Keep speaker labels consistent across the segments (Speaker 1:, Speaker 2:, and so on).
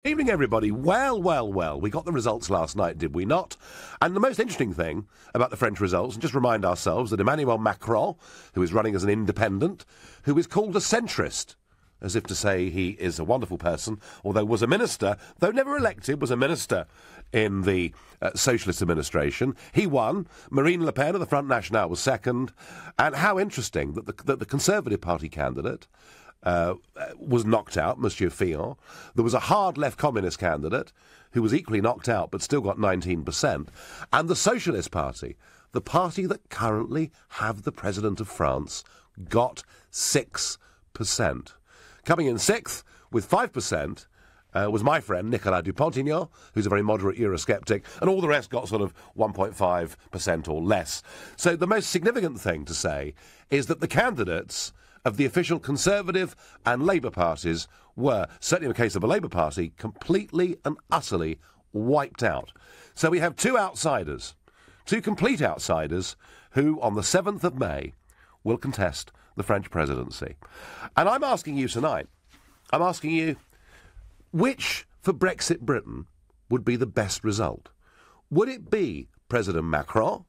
Speaker 1: Evening, everybody. Well, we got the results last night, did we not? And the most interesting thing about the French results, and just remind ourselves that Emmanuel Macron, who is running as an independent, who is called a centrist, as if to say he is a wonderful person, although was a minister, though never elected, was a minister in the socialist administration. He won. Marine Le Pen of the Front National was second. And how interesting that the Conservative Party candidate was knocked out, Monsieur Fillon. There was a hard left communist candidate who was equally knocked out but still got 19%. And the Socialist Party, the party that currently have the President of France, got 6%. Coming in sixth with 5% was my friend Nicolas Dupont-Aignan, who's a very moderate Eurosceptic, and all the rest got sort of 1.5% or less. So the most significant thing to say is that the candidates of the official Conservative and Labour parties were, certainly in the case of the Labour Party, completely and utterly wiped out. So we have two outsiders, two complete outsiders, who on the 7th of May will contest the French presidency. And I'm asking you tonight, which for Brexit Britain would be the best result? Would it be President Macron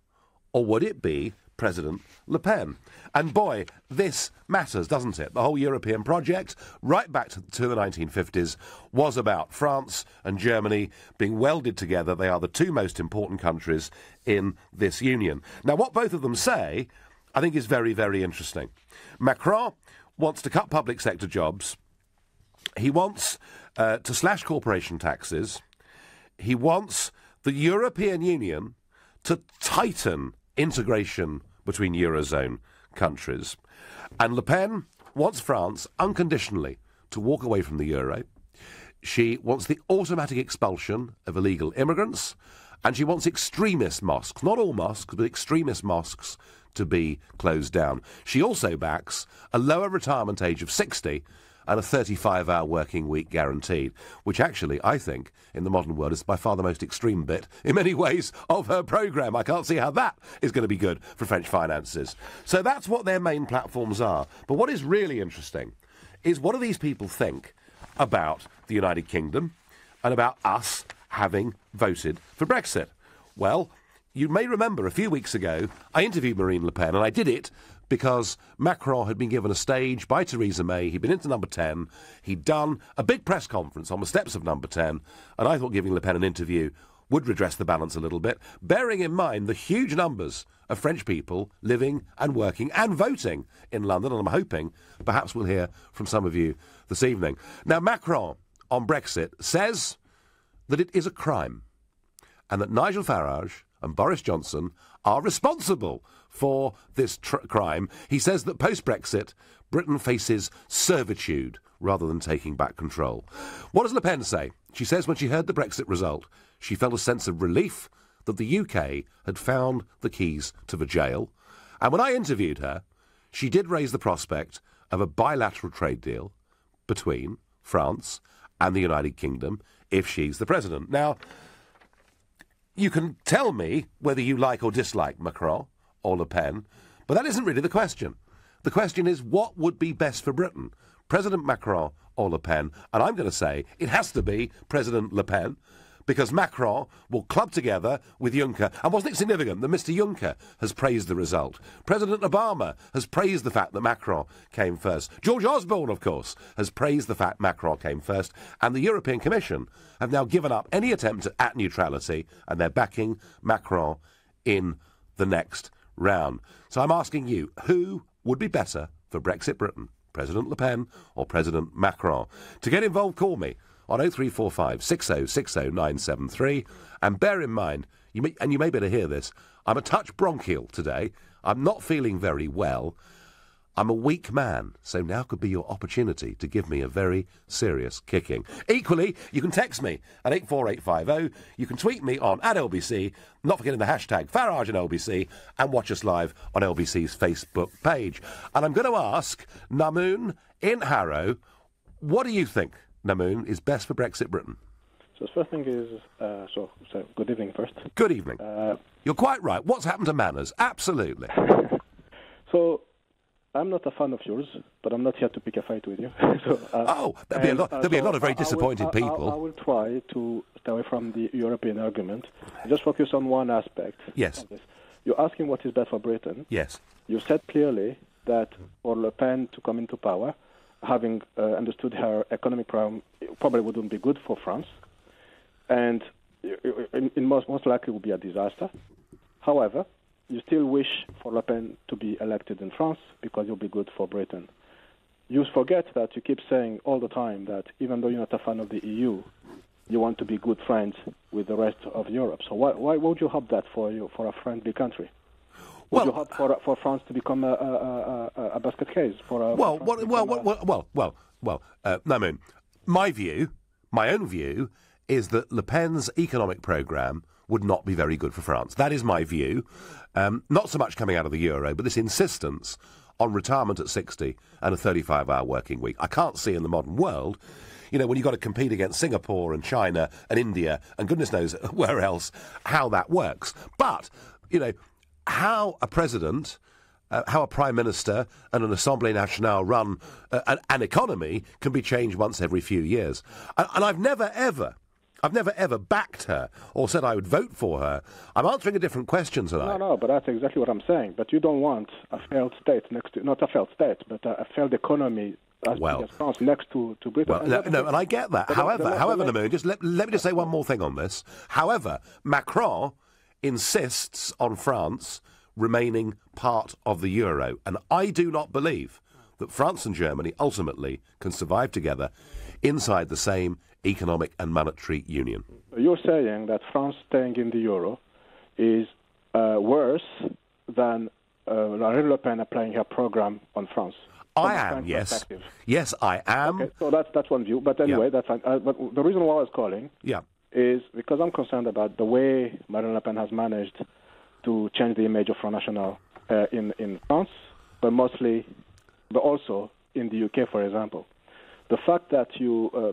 Speaker 1: or would it be President Le Pen? And boy, this matters, doesn't it? The whole European project, right back to the 1950s, was about France and Germany being welded together. They are the two most important countries in this union. Now, what both of them say, I think, is very, very interesting. Macron wants to cut public sector jobs. He wants to slash corporation taxes. He wants the European Union to tighten integration between Eurozone countries. And Le Pen wants France unconditionally to walk away from the euro. She wants the automatic expulsion of illegal immigrants, and she wants extremist mosques, not all mosques, but extremist mosques, to be closed down. She also backs a lower retirement age of 60 and a 35-hour working week guaranteed, which actually, I think, in the modern world is by far the most extreme bit, in many ways, of her programme. I can't see how that is going to be good for French finances. So that's what their main platforms are. But what is really interesting is what do these people think about the United Kingdom and about us having voted for Brexit? Well, you may remember a few weeks ago I interviewed Marine Le Pen, and I did it because Macron had been given a stage by Theresa May. He'd been into number 10. He'd done a big press conference on the steps of number 10, and I thought giving Le Pen an interview would redress the balance a little bit, bearing in mind the huge numbers of French people living and working and voting in London, and I'm hoping perhaps we'll hear from some of you this evening. Now, Macron on Brexit says that it is a crime and that Nigel Farage and Boris Johnson are responsible for this crime. He says that post-Brexit, Britain faces servitude rather than taking back control. What does Le Pen say? She says when she heard the Brexit result, she felt a sense of relief that the UK had found the keys to the jail. And when I interviewed her, she did raise the prospect of a bilateral trade deal between France and the United Kingdom if she's the president. Now, you can tell me whether you like or dislike Macron or Le Pen, but that isn't really the question. The question is, what would be best for Britain? President Macron or Le Pen? And I'm going to say it has to be President Le Pen, because Macron will club together with Juncker. And wasn't it significant that Mr. Juncker has praised the result? President Obama has praised the fact that Macron came first. George Osborne, of course, has praised the fact Macron came first. And the European Commission have now given up any attempt at neutrality, and they're backing Macron in the next round. So I'm asking you, who would be better for Brexit Britain? President Le Pen or President Macron? To get involved, call me on 0345 6060 973. And bear in mind, you may better hear this, I'm a touch bronchial today. I'm not feeling very well. I'm a weak man, so now could be your opportunity to give me a very serious kicking. Equally, you can text me at 84850. You can tweet me on @LBC, not forgetting the hashtag Farage and LBC, and watch us live on LBC's Facebook page. And I'm going to ask Namoon in Harrow, what do you think, Namoon, is best for Brexit Britain?
Speaker 2: So the first thing is, so good evening first.
Speaker 1: Good evening. You're quite right. What's happened to manners? Absolutely.
Speaker 2: So I'm not a fan of yours, but I'm not here to pick a fight with you.
Speaker 1: There'll be a lot of very disappointed people.
Speaker 2: I will try to stay away from the European argument. Just focus on one aspect.
Speaker 1: Yes.
Speaker 2: You're asking what is best for Britain.
Speaker 1: Yes.
Speaker 2: You said clearly that for Le Pen to come into power, having understood her economic problem, it probably wouldn't be good for France, and in most likely would be a disaster. However, you still wish for Le Pen to be elected in France because it will be good for Britain. You forget that you keep saying all the time that even though you're not a fan of the EU, you want to be good friends with the rest of Europe. So why would you hope that for a friendly country? Would you hope for France to become a basket case for a?
Speaker 1: No, my own view, is that Le Pen's economic programme would not be very good for France. That is my view. Not so much coming out of the euro, but this insistence on retirement at 60 and a 35-hour working week. I can't see in the modern world, when you've got to compete against Singapore and China and India and goodness knows where else, how that works. But, how a president, how a prime minister and an Assemblée Nationale run an economy can be changed once every few years. And I've never ever backed her or said I would vote for her. I'm answering a different question tonight.
Speaker 2: No, but that's exactly what I'm saying. But you don't want a failed state not a failed state, but a failed economy as big as France next to Britain.
Speaker 1: Well, and I get that. However, Namoon, just let me just say one more thing on this. However, Macron insists on France remaining part of the euro, and I do not believe that France and Germany ultimately can survive together inside the same economic and monetary union.
Speaker 2: You're saying that France staying in the euro is worse than Marine Le Pen applying her program on France?
Speaker 1: I am, yes. Yes, I am.
Speaker 2: Okay, so that's one view. But anyway, that's fine. But the reason why I was calling is because I'm concerned about the way Marine Le Pen has managed to change the image of Front National in France, but also in the UK, for example. The fact that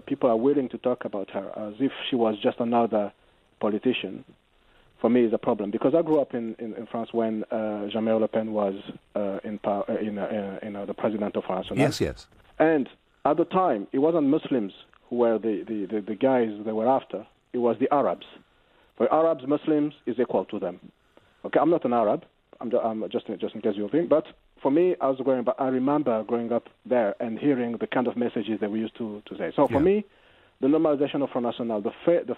Speaker 2: people are willing to talk about her as if she was just another politician, for me, is a problem. Because I grew up in France when Jean-Marie Le Pen was in power, the president of France.
Speaker 1: Yes.
Speaker 2: And at the time, it wasn't Muslims who were the guys they were after. It was the Arabs. For Arabs, Muslims is equal to them. Okay, I'm not an Arab. I'm just in case you think, but for me, I remember growing up there and hearing the kind of messages that we used to say. So for me, the normalization of Front National, the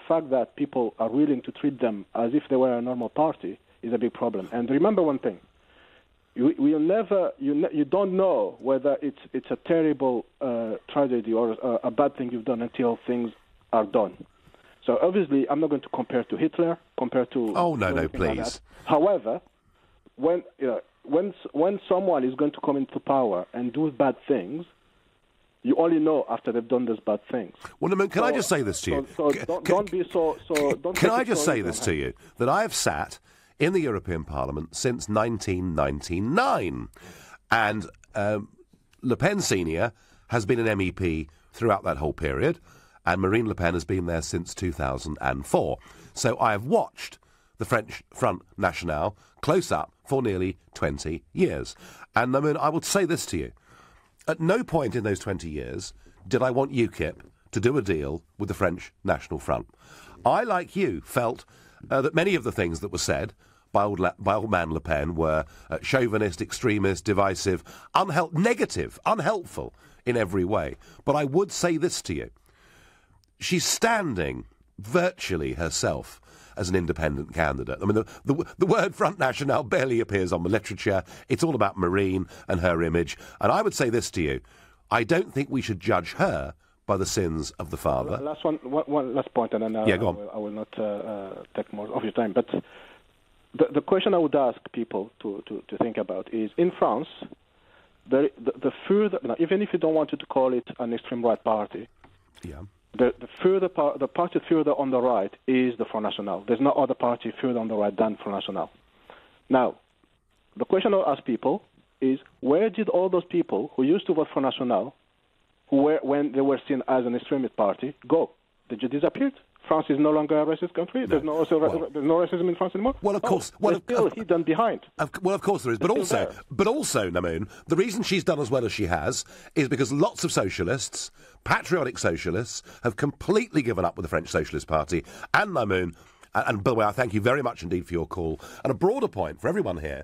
Speaker 2: fact that people are willing to treat them as if they were a normal party is a big problem. And remember one thing: you don't know whether it's a terrible tragedy or a bad thing you've done until things are done. So obviously, I'm not going to compare to Hitler,
Speaker 1: Oh no, please.
Speaker 2: Like however, when someone is going to come into power and do bad things, you only know after they've done those bad things.
Speaker 1: Well, Namoon, can I just say this to you?
Speaker 2: Don't be so.
Speaker 1: Can I just say this to you? That I have sat in the European Parliament since 1999, and Le Pen Senior has been an MEP throughout that whole period, and Marine Le Pen has been there since 2004. So I have watched the French Front National close up for nearly 20 years. And I mean, I will say this to you. At no point in those 20 years did I want UKIP to do a deal with the French National Front. I, like you, felt that many of the things that were said by old man Le Pen were chauvinist, extremist, divisive, negative, unhelpful in every way. But I would say this to you. She's standing virtually herself as an independent candidate. I mean, the word Front National barely appears on the literature. It's all about Marine and her image. And I would say this to you. I don't think we should judge her by the sins of the father.
Speaker 2: One last point, and then I will not take more of your time. But the question I would ask people to think about is, in France, the further, even if you don't want to call it an extreme right party, the party further on the right is the Front National. There's no other party further on the right than Front National. Now, the question I'll ask people is, where did all those people who used to vote Front National, when they were seen as an extremist party, go? They just disappeared? France is no longer a racist country? There's no racism in France anymore?
Speaker 1: Well, of course.
Speaker 2: It's still hidden behind.
Speaker 1: Of course there is. But also, Namoon, the reason she's done as well as she has is because lots of socialists, patriotic socialists, have completely given up with the French Socialist Party. And Namoon, and by the way, I thank you very much indeed for your call. And a broader point for everyone here,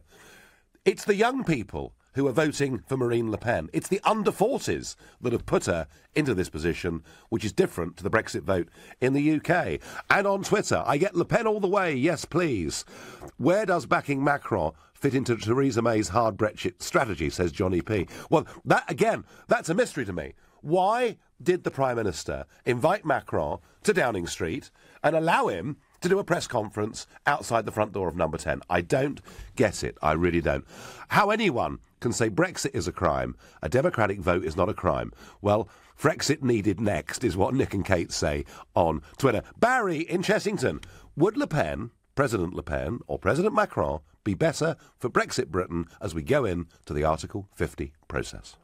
Speaker 1: it's the young people who are voting for Marine Le Pen. It's the under-40s that have put her into this position, which is different to the Brexit vote in the UK. And on Twitter, I get Le Pen all the way, yes please. Where does backing Macron fit into Theresa May's hard Brexit strategy, says Johnny P. Well, that's a mystery to me. Why did the Prime Minister invite Macron to Downing Street and allow him to do a press conference outside the front door of Number 10? I don't get it. I really don't. How anyone can say Brexit is a crime, a democratic vote is not a crime. Well, Frexit needed next is what Nick and Kate say on Twitter. Barry in Chessington. Would Le Pen, President Le Pen or President Macron be better for Brexit Britain as we go into the Article 50 process?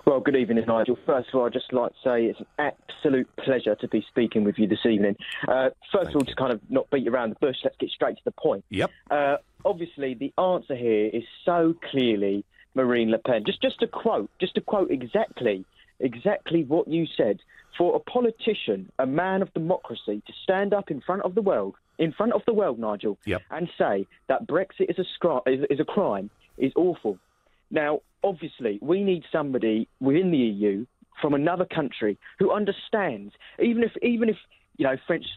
Speaker 3: Well, good evening, Nigel. First of all, I'd just like to say it's an absolute pleasure to be speaking with you this evening. First of all, to kind of not beat around the bush, let's get straight to the point.
Speaker 1: Yep.
Speaker 3: Obviously, the answer here is so clearly Marine Le Pen. Just to quote exactly what you said. For a politician, a man of democracy, to stand up in front of the world, Nigel,
Speaker 1: yep,
Speaker 3: and say that Brexit is a crime is awful. Now, obviously, we need somebody within the EU from another country who understands, even if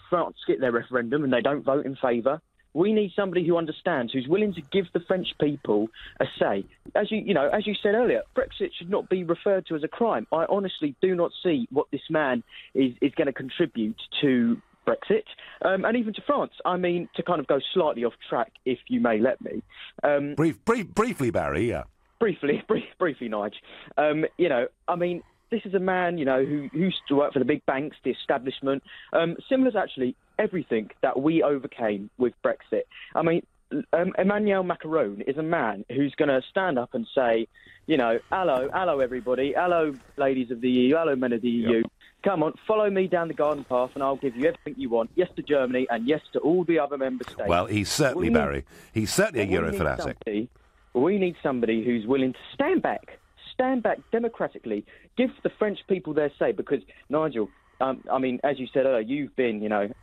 Speaker 3: France get their referendum and they don't vote in favour, we need somebody who understands, who's willing to give the French people a say. As you said earlier, Brexit should not be referred to as a crime. I honestly do not see what this man is going to contribute to Brexit, and even to France. I mean, to kind of go slightly off track, if you may let me.
Speaker 1: Briefly, Barry, yeah.
Speaker 3: Briefly, Nige. I mean, this is a man, who used to work for the big banks, the establishment, similar to actually everything that we overcame with Brexit. I mean, Emmanuel Macron is a man who's going to stand up and say, hello everybody, hello ladies of the EU, hello men of the EU. Yep. Come on, follow me down the garden path and I'll give you everything you want. Yes to Germany and yes to all the other member states.
Speaker 1: Well, he's certainly, Barry, he's certainly a Euro fanatic.
Speaker 3: We need somebody who's willing to stand back democratically, give the French people their say, because, Nigel, I mean, as you said earlier, you've been,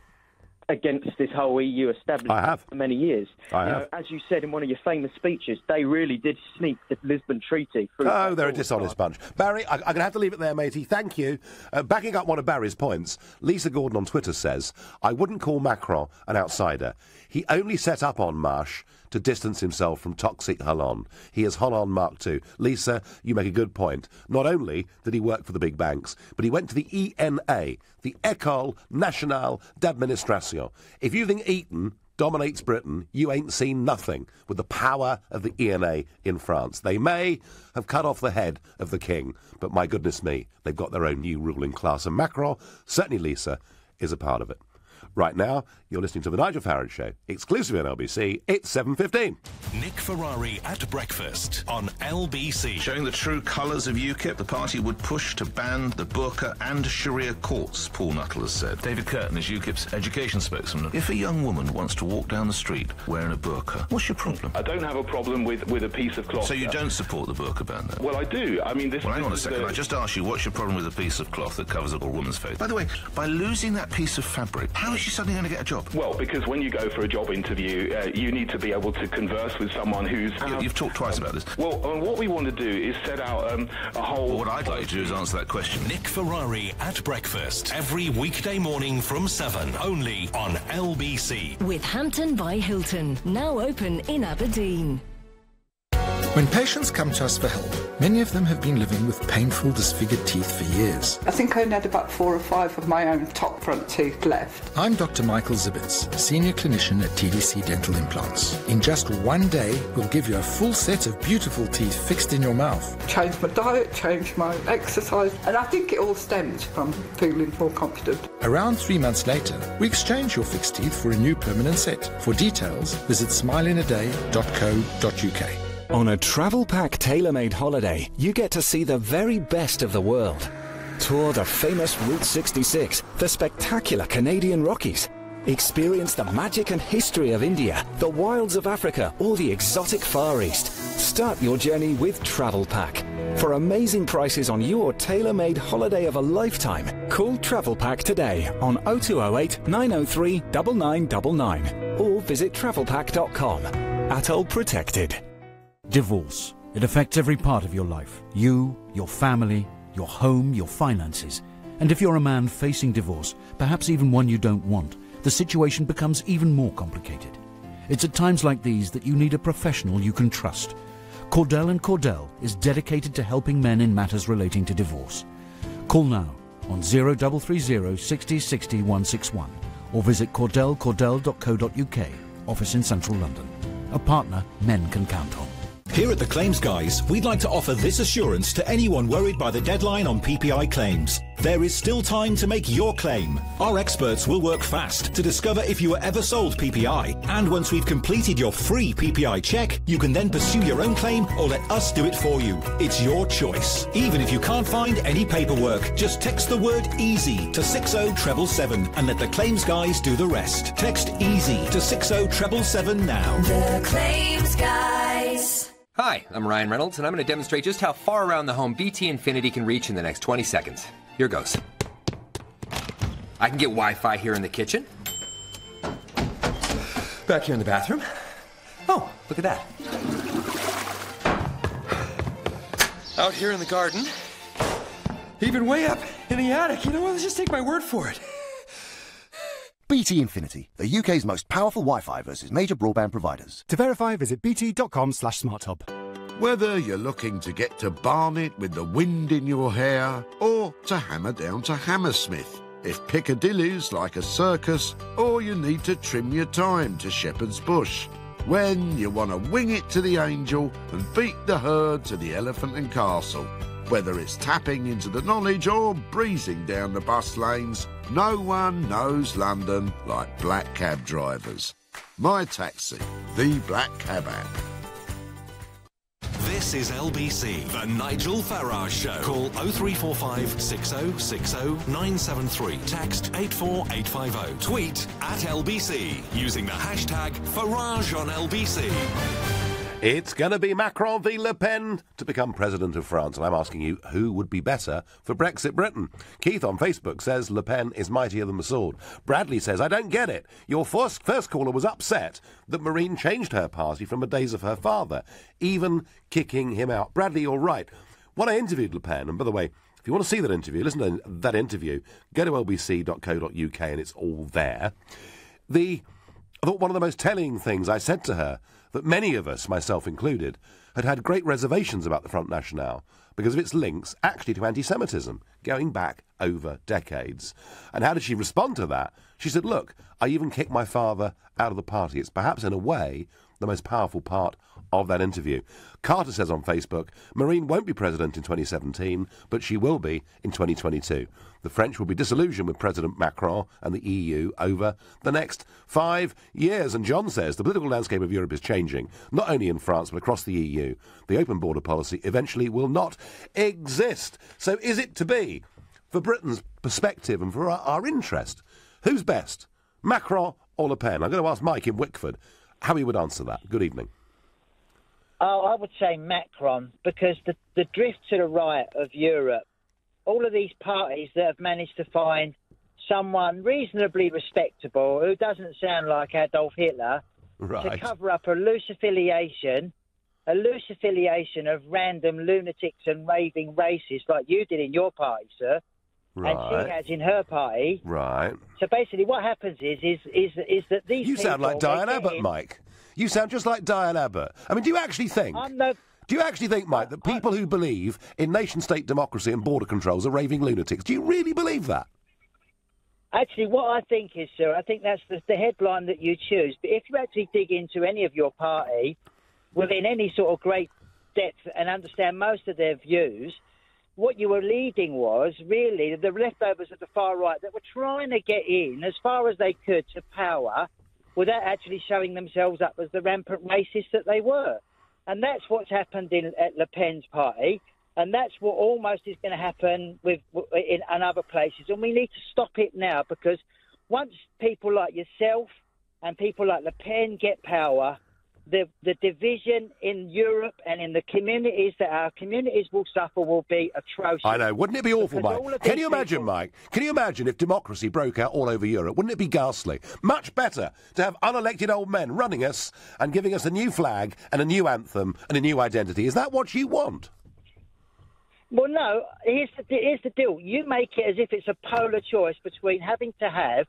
Speaker 3: against this whole EU establishment for many years.
Speaker 1: I have.
Speaker 3: As you said in one of your famous speeches, they really did sneak the Lisbon Treaty through.
Speaker 1: Oh, they're a dishonest bunch. Barry, I'm going to have to leave it there, matey. Thank you. Backing up one of Barry's points, Lisa Gordon on Twitter says, I wouldn't call Macron an outsider. He only set up En Marche to distance himself from toxic Hollande. He is Hollande Mark II. Lisa, you make a good point. Not only did he work for the big banks, but he went to the ENA, the École Nationale d'Administration. If you think Eton dominates Britain, you ain't seen nothing with the power of the ENA in France. They may have cut off the head of the king, but my goodness me, they've got their own new ruling class. And Macron, certainly Lisa, is a part of it. Right now, you're listening to The Nigel Farage Show, exclusively on LBC. It's 7:15.
Speaker 4: Nick Ferrari at breakfast on LBC.
Speaker 5: Showing the true colours of UKIP, the party would push to ban the burqa and Sharia courts, Paul Nuttall has said.
Speaker 6: David Curtin is UKIP's education spokesman.
Speaker 5: If a young woman wants to walk down the street wearing a burqa, what's your problem?
Speaker 7: I don't have a problem with a piece of cloth.
Speaker 5: So you don't support the burqa ban, then?
Speaker 7: Well, I do. I mean,
Speaker 5: Well, hang on a second. I just asked you, what's your problem with a piece of cloth that covers up a woman's face? By the way, by losing that piece of fabric, how is she suddenly going to get a job?
Speaker 7: Well, because when you go for a job interview, you need to be able to converse with someone who's...
Speaker 5: You've talked twice about this.
Speaker 7: Well, what we want to do is set out a whole...
Speaker 5: Well, what I'd like you to do is answer that question.
Speaker 4: Nick Ferrari at breakfast. Every weekday morning from 7, only on LBC.
Speaker 8: With Hampton by Hilton, now open in Aberdeen.
Speaker 9: When patients come to us for help, many of them have been living with painful, disfigured teeth for years.
Speaker 10: I think I only had about 4 or 5 of my own top front teeth left.
Speaker 9: I'm Dr. Michael Zibbets, Senior Clinician at TDC Dental Implants. In just one day, we'll give you a full set of beautiful teeth fixed in your mouth.
Speaker 10: Changed my diet, changed my exercise, and I think it all stems from feeling more confident.
Speaker 9: Around 3 months later, we exchange your fixed teeth for a new permanent set. For details, visit smileinaday.co.uk.
Speaker 11: On a travel pack tailor-made holiday, you get to see the very best of the world. Tour the famous Route 66, the spectacular Canadian Rockies. Experience the magic and history of India, the wilds of Africa, or the exotic Far East. Start your journey with Travel Pack. For amazing prices on your tailor-made holiday of a lifetime, call Travel Pack today on 0208 903 9999 or visit travelpack.com. ATOL Protected.
Speaker 12: Divorce. It affects every part of your life. You, your family, your home, your finances. And if you're a man facing divorce, perhaps even one you don't want, the situation becomes even more complicated. It's at times like these that you need a professional you can trust. Cordell & Cordell is dedicated to helping men in matters relating to divorce. Call now on 0330 60 60 161 or visit cordell.co.uk, office in central London. A partner men can count on.
Speaker 13: Here at the Claims Guys, we'd like to offer this assurance to anyone worried by the deadline on PPI claims. There is still time to make your claim. Our experts will work fast to discover if you were ever sold PPI. And once we've completed your free PPI check, you can then pursue your own claim or let us do it for you. It's your choice. Even if you can't find any paperwork, just text the word EASY to 60777 and let the Claims Guys do the rest. Text EASY to 60777 now.
Speaker 14: The Claims Guys.
Speaker 15: Hi, I'm Ryan Reynolds, and I'm going to demonstrate just how far around the home BT Infinity can reach in the next 20 seconds. Here goes. I can get Wi-Fi here in the kitchen. Back here in the bathroom. Oh, look at that. Out here in the garden. Even way up in the attic. You know what? Let's just take my word for it.
Speaker 16: BT Infinity, the UK's most powerful Wi-Fi versus major broadband providers.
Speaker 17: To verify, visit bt.com/smarthub.
Speaker 18: Whether you're looking to get to Barnet with the wind in your hair or to hammer down to Hammersmith, if Piccadilly's like a circus or you need to trim your time to Shepherd's Bush, when you want to wing it to the Angel and beat the herd to the Elephant and Castle. Whether it's tapping into the knowledge or breezing down the bus lanes, no one knows London like black cab drivers. My Taxi, the black cab app.
Speaker 4: This is LBC, the Nigel Farage Show. Call 0345 6060 973. Text 84850. Tweet at LBC using the hashtag Farage on LBC.
Speaker 1: It's going to be Macron v Le Pen to become president of France. And I'm asking you, who would be better for Brexit Britain? Keith on Facebook says Le Pen is mightier than the sword. Bradley says, I don't get it. Your first caller was upset that Marine changed her party from the days of her father, even kicking him out. Bradley, you're right. When I interviewed Le Pen, and by the way, if you want to see that interview, listen to that interview, go to lbc.co.uk and it's all there. I thought one of the most telling things I said to her, that many of us, myself included, had great reservations about the Front National because of its links actually to anti-Semitism, going back over decades. And how did she respond to that? She said, look, I even kicked my father out of the party. It's perhaps, in a way, the most powerful part of that interview. Carter says on Facebook, Marine won't be president in 2017, but she will be in 2022. The French will be disillusioned with President Macron and the EU over the next 5 years. And John says the political landscape of Europe is changing, not only in France but across the EU. The open border policy eventually will not exist. So is it to be, for Britain's perspective and for our interest, who's best, Macron or Le Pen? I'm going to ask Mike in Wickford how he would answer that. Good evening.
Speaker 19: Oh, I would say Macron, because the drift to the right of Europe, all of these parties that have managed to find someone reasonably respectable who doesn't sound like Adolf Hitler to cover up a loose affiliation of random lunatics and raving racists like you did in your party, sir.
Speaker 1: Right.
Speaker 19: And she has in her party.
Speaker 1: Right.
Speaker 19: So basically what happens is that these
Speaker 1: You
Speaker 19: people...
Speaker 1: sound like Diane Abbott, Mike. You sound just like Diane Abbott. I mean, do you actually think... Do you actually think, Mike, that people who believe in nation-state democracy and border controls are raving lunatics? Do you really believe that?
Speaker 19: Actually, what I think is, sir, I think that's the headline that you choose. But if you actually dig into any of your party within any sort of great depth and understand most of their views, what you were leading was really the leftovers of the far right that were trying to get in as far as they could to power without actually showing themselves up as the rampant racists that they were. And that's what's happened at Le Pen's party. And that's what almost is going to happen in other places. And we need to stop it now, because once people like yourself and people like Le Pen get power, the division in Europe and in the communities that our communities will suffer will be atrocious.
Speaker 1: I know. Wouldn't it be awful, Mike? Can you imagine, Mike? Can you imagine if democracy broke out all over Europe? Wouldn't it be ghastly? Much better to have unelected old men running us and giving us a new flag and a new anthem and a new identity. Is that what you want?
Speaker 19: Well, no. Here's the deal. You make it as if it's a polar choice between having to have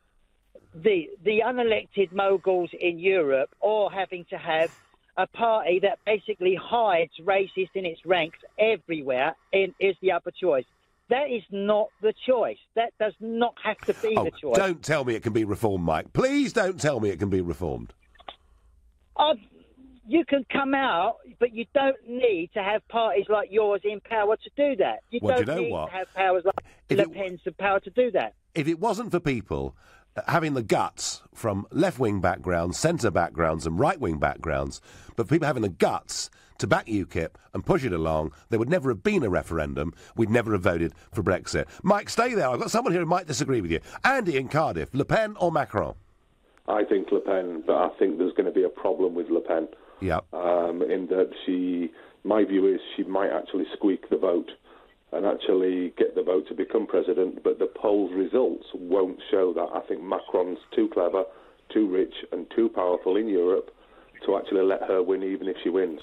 Speaker 19: the unelected moguls in Europe or having to have a party that basically hides racists in its ranks everywhere is the other choice. That is not the choice. That does not have to be the choice.
Speaker 1: Don't tell me it can be reformed, Mike. Please don't tell me it can be reformed.
Speaker 19: You can come out, but you don't need to have parties like yours in power to do that. You don't need to have powers like Le Pen's in power to do that.
Speaker 1: If it wasn't for people having the guts from left-wing backgrounds, centre backgrounds and right-wing backgrounds, but people having the guts to back UKIP and push it along, there would never have been a referendum. We'd never have voted for Brexit. Mike, stay there. I've got someone here who might disagree with you. Andy in Cardiff, Le Pen or Macron?
Speaker 20: I think Le Pen, but I think there's going to be a problem with Le Pen.
Speaker 1: Yeah.
Speaker 20: In that my view is she might actually squeak the vote and actually get the vote to become president, but the polls results won't show that. I think Macron's too clever, too rich and too powerful in Europe to actually let her win, even if she wins.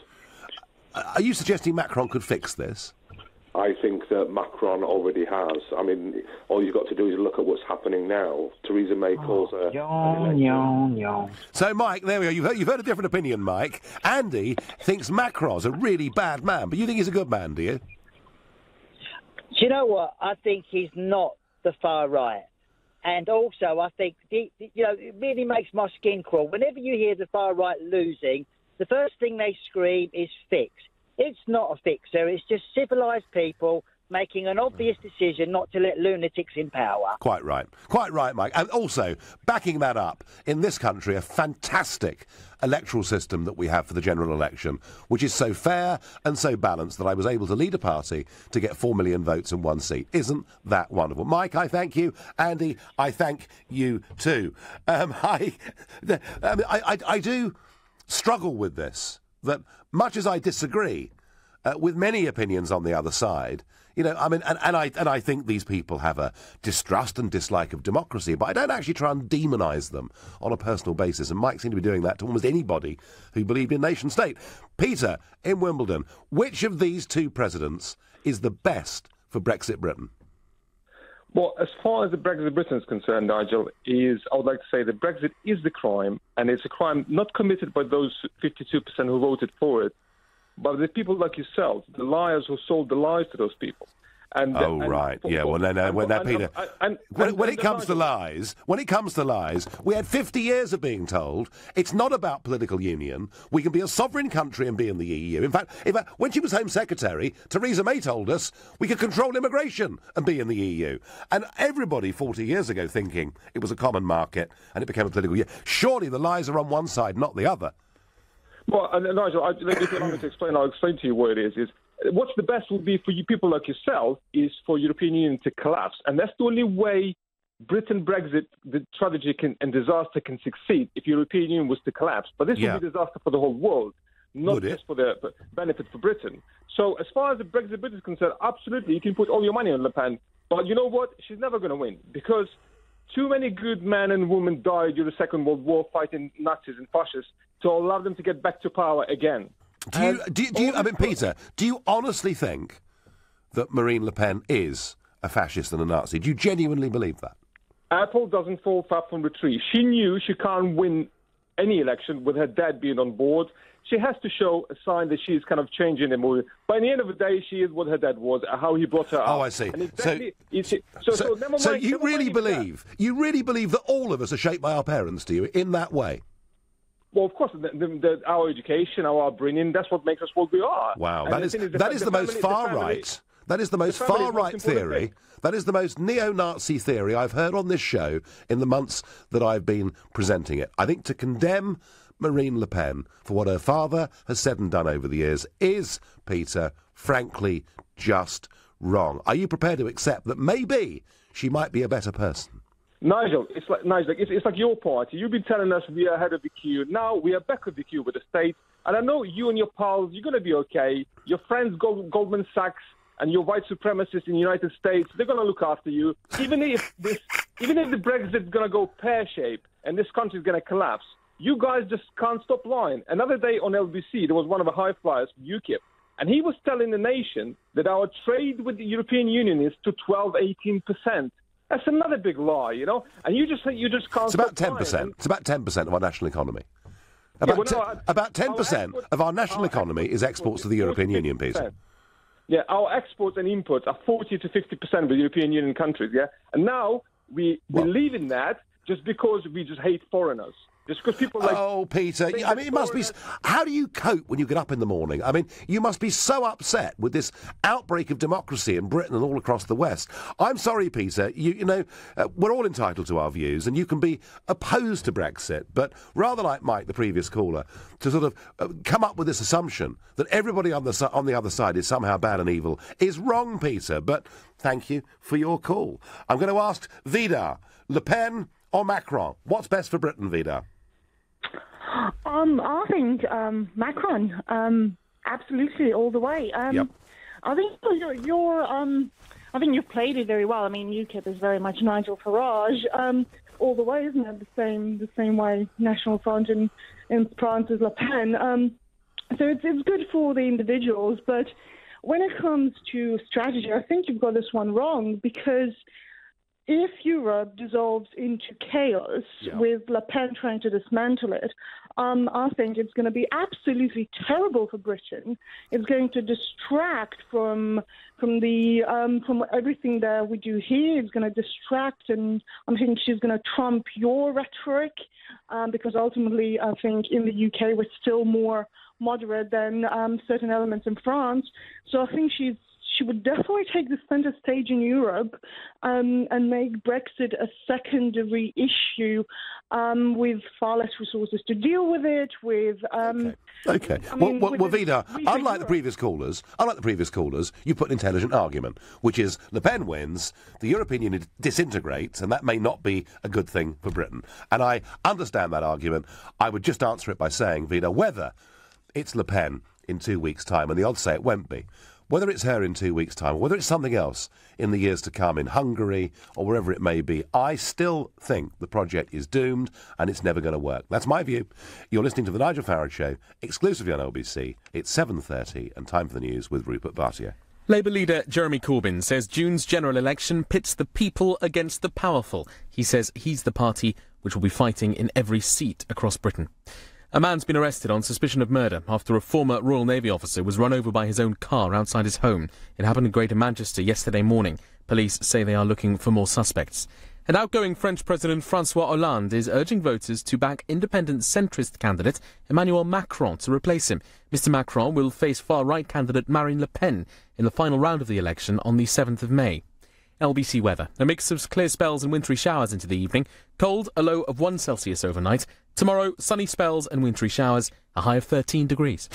Speaker 1: Are you suggesting Macron could fix this?
Speaker 20: I think that Macron already has. I mean, all you've got to do is look at what's happening now. Theresa May calls her...
Speaker 1: So, Mike, there we go. You've heard a different opinion, Mike. Andy thinks Macron's a really bad man, but you think he's a good man, do you?
Speaker 19: Do you know what? I think he's not the far right. And also, I think, it really makes my skin crawl. Whenever you hear the far right losing, the first thing they scream is fix. It's not a fixer. It's just civilised people making an obvious decision not to let lunatics in power.
Speaker 1: Quite right. Quite right, Mike. And also, backing that up, in this country, a fantastic electoral system that we have for the general election, which is so fair and so balanced that I was able to lead a party to get 4 million votes and 1 seat. Isn't that wonderful? Mike, I thank you. Andy, I thank you too. I do struggle with this, that much as I disagree with many opinions on the other side, and I think these people have a distrust and dislike of democracy, but I don't actually try and demonise them on a personal basis, and Mike seemed to be doing that to almost anybody who believed in nation state. Peter, in Wimbledon, which of these two presidents is the best for Brexit Britain?
Speaker 21: Well, as far as the Brexit Britain is concerned, Nigel, I would like to say that Brexit is the crime, and it's a crime not committed by those 52% who voted for it, but the people like yourself, the liars who sold the lies to those people.
Speaker 1: Right. Yeah, well, no, Peter. When it comes to lies, we had 50 years of being told it's not about political union. We can be a sovereign country and be in the EU. In fact, when she was Home Secretary, Theresa May told us we could control immigration and be in the EU. And everybody 40 years ago thinking it was a common market and it became a political union. Surely the lies are on one side, not the other.
Speaker 21: Well, Nigel, if you want me to explain, I'll explain to you what it is. What's the best would be for you people like yourself is for European Union to collapse. And that's the only way Britain Brexit, the strategy and disaster can succeed if European Union was to collapse. But this would be a disaster for the whole world, not just for the benefit for Britain. So as far as the Brexit Britain is concerned, absolutely, you can put all your money on Le Pen. But you know what? She's never going to win because too many good men and women died during the Second World War fighting Nazis and fascists to allow them to get back to power again.
Speaker 1: Peter, do you honestly think that Marine Le Pen is a fascist and a Nazi? Do you genuinely believe that?
Speaker 21: Apple doesn't fall far from the tree. She knew she can't win any election with her dad being on board. She has to show a sign that she's kind of changing the mood. But at the end of the day, she is what her dad was, how he brought her up.
Speaker 1: Oh, I see.
Speaker 21: So
Speaker 1: you really believe that all of us are shaped by our parents, do you, in that way?
Speaker 21: Well, of course, our education, our upbringing, that's what makes us what we are.
Speaker 1: Wow, that is the most far right. That is the most far right theory. That is the most neo-Nazi theory I've heard on this show in the months that I've been presenting it. I think to condemn Marine Le Pen for what her father has said and done over the years is, Peter, frankly, just wrong. Are you prepared to accept that maybe she might be a better person?
Speaker 21: Nigel, it's like your party. You've been telling us we are ahead of the queue. Now we are back of the queue with the state. And I know you and your pals, you're going to be okay. Your friends, Goldman Sachs, and your white supremacists in the United States, they're going to look after you. Even if the Brexit is going to go pear-shaped and this country is going to collapse, you guys just can't stop lying. Another day on LBC, there was one of the high flyers from UKIP, and he was telling the nation that our trade with the European Union is to 18%. That's another big lie, you know. And you just can't.
Speaker 1: It's about 10%. It's about 10% of our national economy. About 10% of our national economy is exports to the European Union, Peter.
Speaker 21: Yeah, our exports and imports are 40 to 50% of the European Union countries. Yeah, and now we believe in that just because we just hate foreigners. Just because people like...
Speaker 1: Oh, Peter, I mean, it must be... How do you cope when you get up in the morning? I mean, you must be so upset with this outbreak of democracy in Britain and all across the West. I'm sorry, Peter, you know, we're all entitled to our views, and you can be opposed to Brexit, but rather like Mike, the previous caller, to sort of come up with this assumption that everybody on the other side is somehow bad and evil is wrong, Peter. But thank you for your call. I'm going to ask Vidar, Le Pen or Macron? What's best for Britain, Vidar?
Speaker 2: I think Macron, absolutely, all the way.
Speaker 1: Yep.
Speaker 2: I think I think you've played it very well. I mean, UKIP is very much Nigel Farage, all the way, isn't it? The same way National Front in France is Le Pen. So it's good for the individuals, but when it comes to strategy, I think you've got this one wrong, because if Europe dissolves into chaos with Le Pen trying to dismantle it, I think it's going to be absolutely terrible for Britain. It's going to distract from everything that we do here. It's going to distract, and I think she's going to trump your rhetoric, because ultimately I think in the UK we're still more moderate than certain elements in France. So I think she would definitely take the center stage in Europe and make Brexit a secondary issue with far less resources to deal with it.
Speaker 1: Okay. Well, Vidar, unlike the previous callers, you put an intelligent argument, which is Le Pen wins, the European Union disintegrates, and that may not be a good thing for Britain. And I understand that argument. I would just answer it by saying, Vidar, whether it's Le Pen in 2 weeks' time, and the odds say it won't be, whether it's her in 2 weeks' time, or whether it's something else in the years to come in Hungary or wherever it may be, I still think the project is doomed and it's never going to work. That's my view. You're listening to The Nigel Farage Show, exclusively on LBC. It's 7:30 and time for the news with Rupert Bartier.
Speaker 22: Labour leader Jeremy Corbyn says June's general election pits the people against the powerful. He says he's the party which will be fighting in every seat across Britain. A man's been arrested on suspicion of murder after a former Royal Navy officer was run over by his own car outside his home. It happened in Greater Manchester yesterday morning. Police say they are looking for more suspects. And outgoing French President François Hollande is urging voters to back independent centrist candidate Emmanuel Macron to replace him. Mr Macron will face far-right candidate Marine Le Pen in the final round of the election on the 7th of May. LBC weather. A mix of clear spells and wintry showers into the evening. Cold, a low of 1 Celsius overnight. Tomorrow, sunny spells and wintry showers, a high of 13 degrees.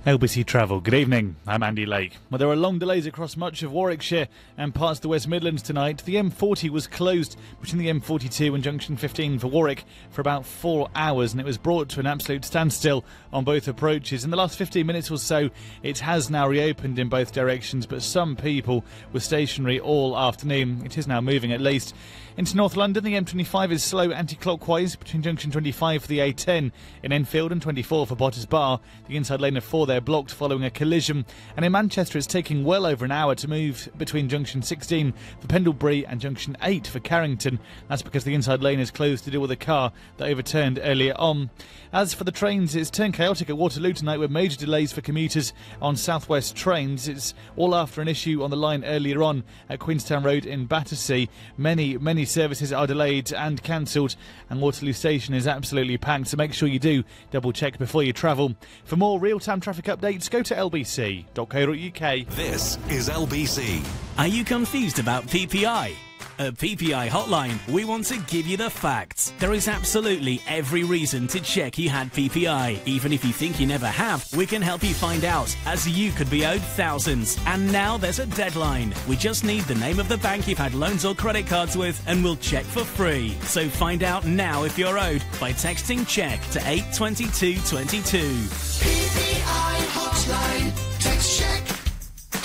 Speaker 23: LBC Travel, good evening. I'm Andy Lake. Well, there are long delays across much of Warwickshire and parts of the West Midlands tonight. The M40 was closed between the M42 and Junction 15 for Warwick for about 4 hours, and it was brought to an absolute standstill on both approaches. In the last 15 minutes or so, it has now reopened in both directions, but some people were stationary all afternoon. It is now moving at least. Into North London, the M25 is slow anti-clockwise between Junction 25 for the A10 in Enfield and 24 for Potters Bar. The inside lane of 4 there blocked following a collision. And in Manchester, it's taking well over an hour to move between Junction 16 for Pendlebury and Junction 8 for Carrington. That's because the inside lane is closed to deal with a car that overturned earlier on. As for the trains, it's turned chaotic at Waterloo tonight with major delays for commuters on South West trains. It's all after an issue on the line earlier on at Queenstown Road in Battersea. Many services are delayed and cancelled, and Waterloo Station is absolutely packed, so make sure you do double check before you travel. For more real-time traffic updates, go to lbc.co.uk.
Speaker 4: This is LBC.
Speaker 24: Are you confused about PPI?
Speaker 3: At PPI Hotline, we want to give you the facts. There is absolutely every reason to check you had PPI. Even if you think you never have, we can help you find out, as you could be owed thousands. And now there's a deadline. We just need the name of the bank you've had loans or credit cards with, and we'll check for free. So find out now if you're owed by texting CHECK to 82222.
Speaker 6: PPI Hotline. Text CHECK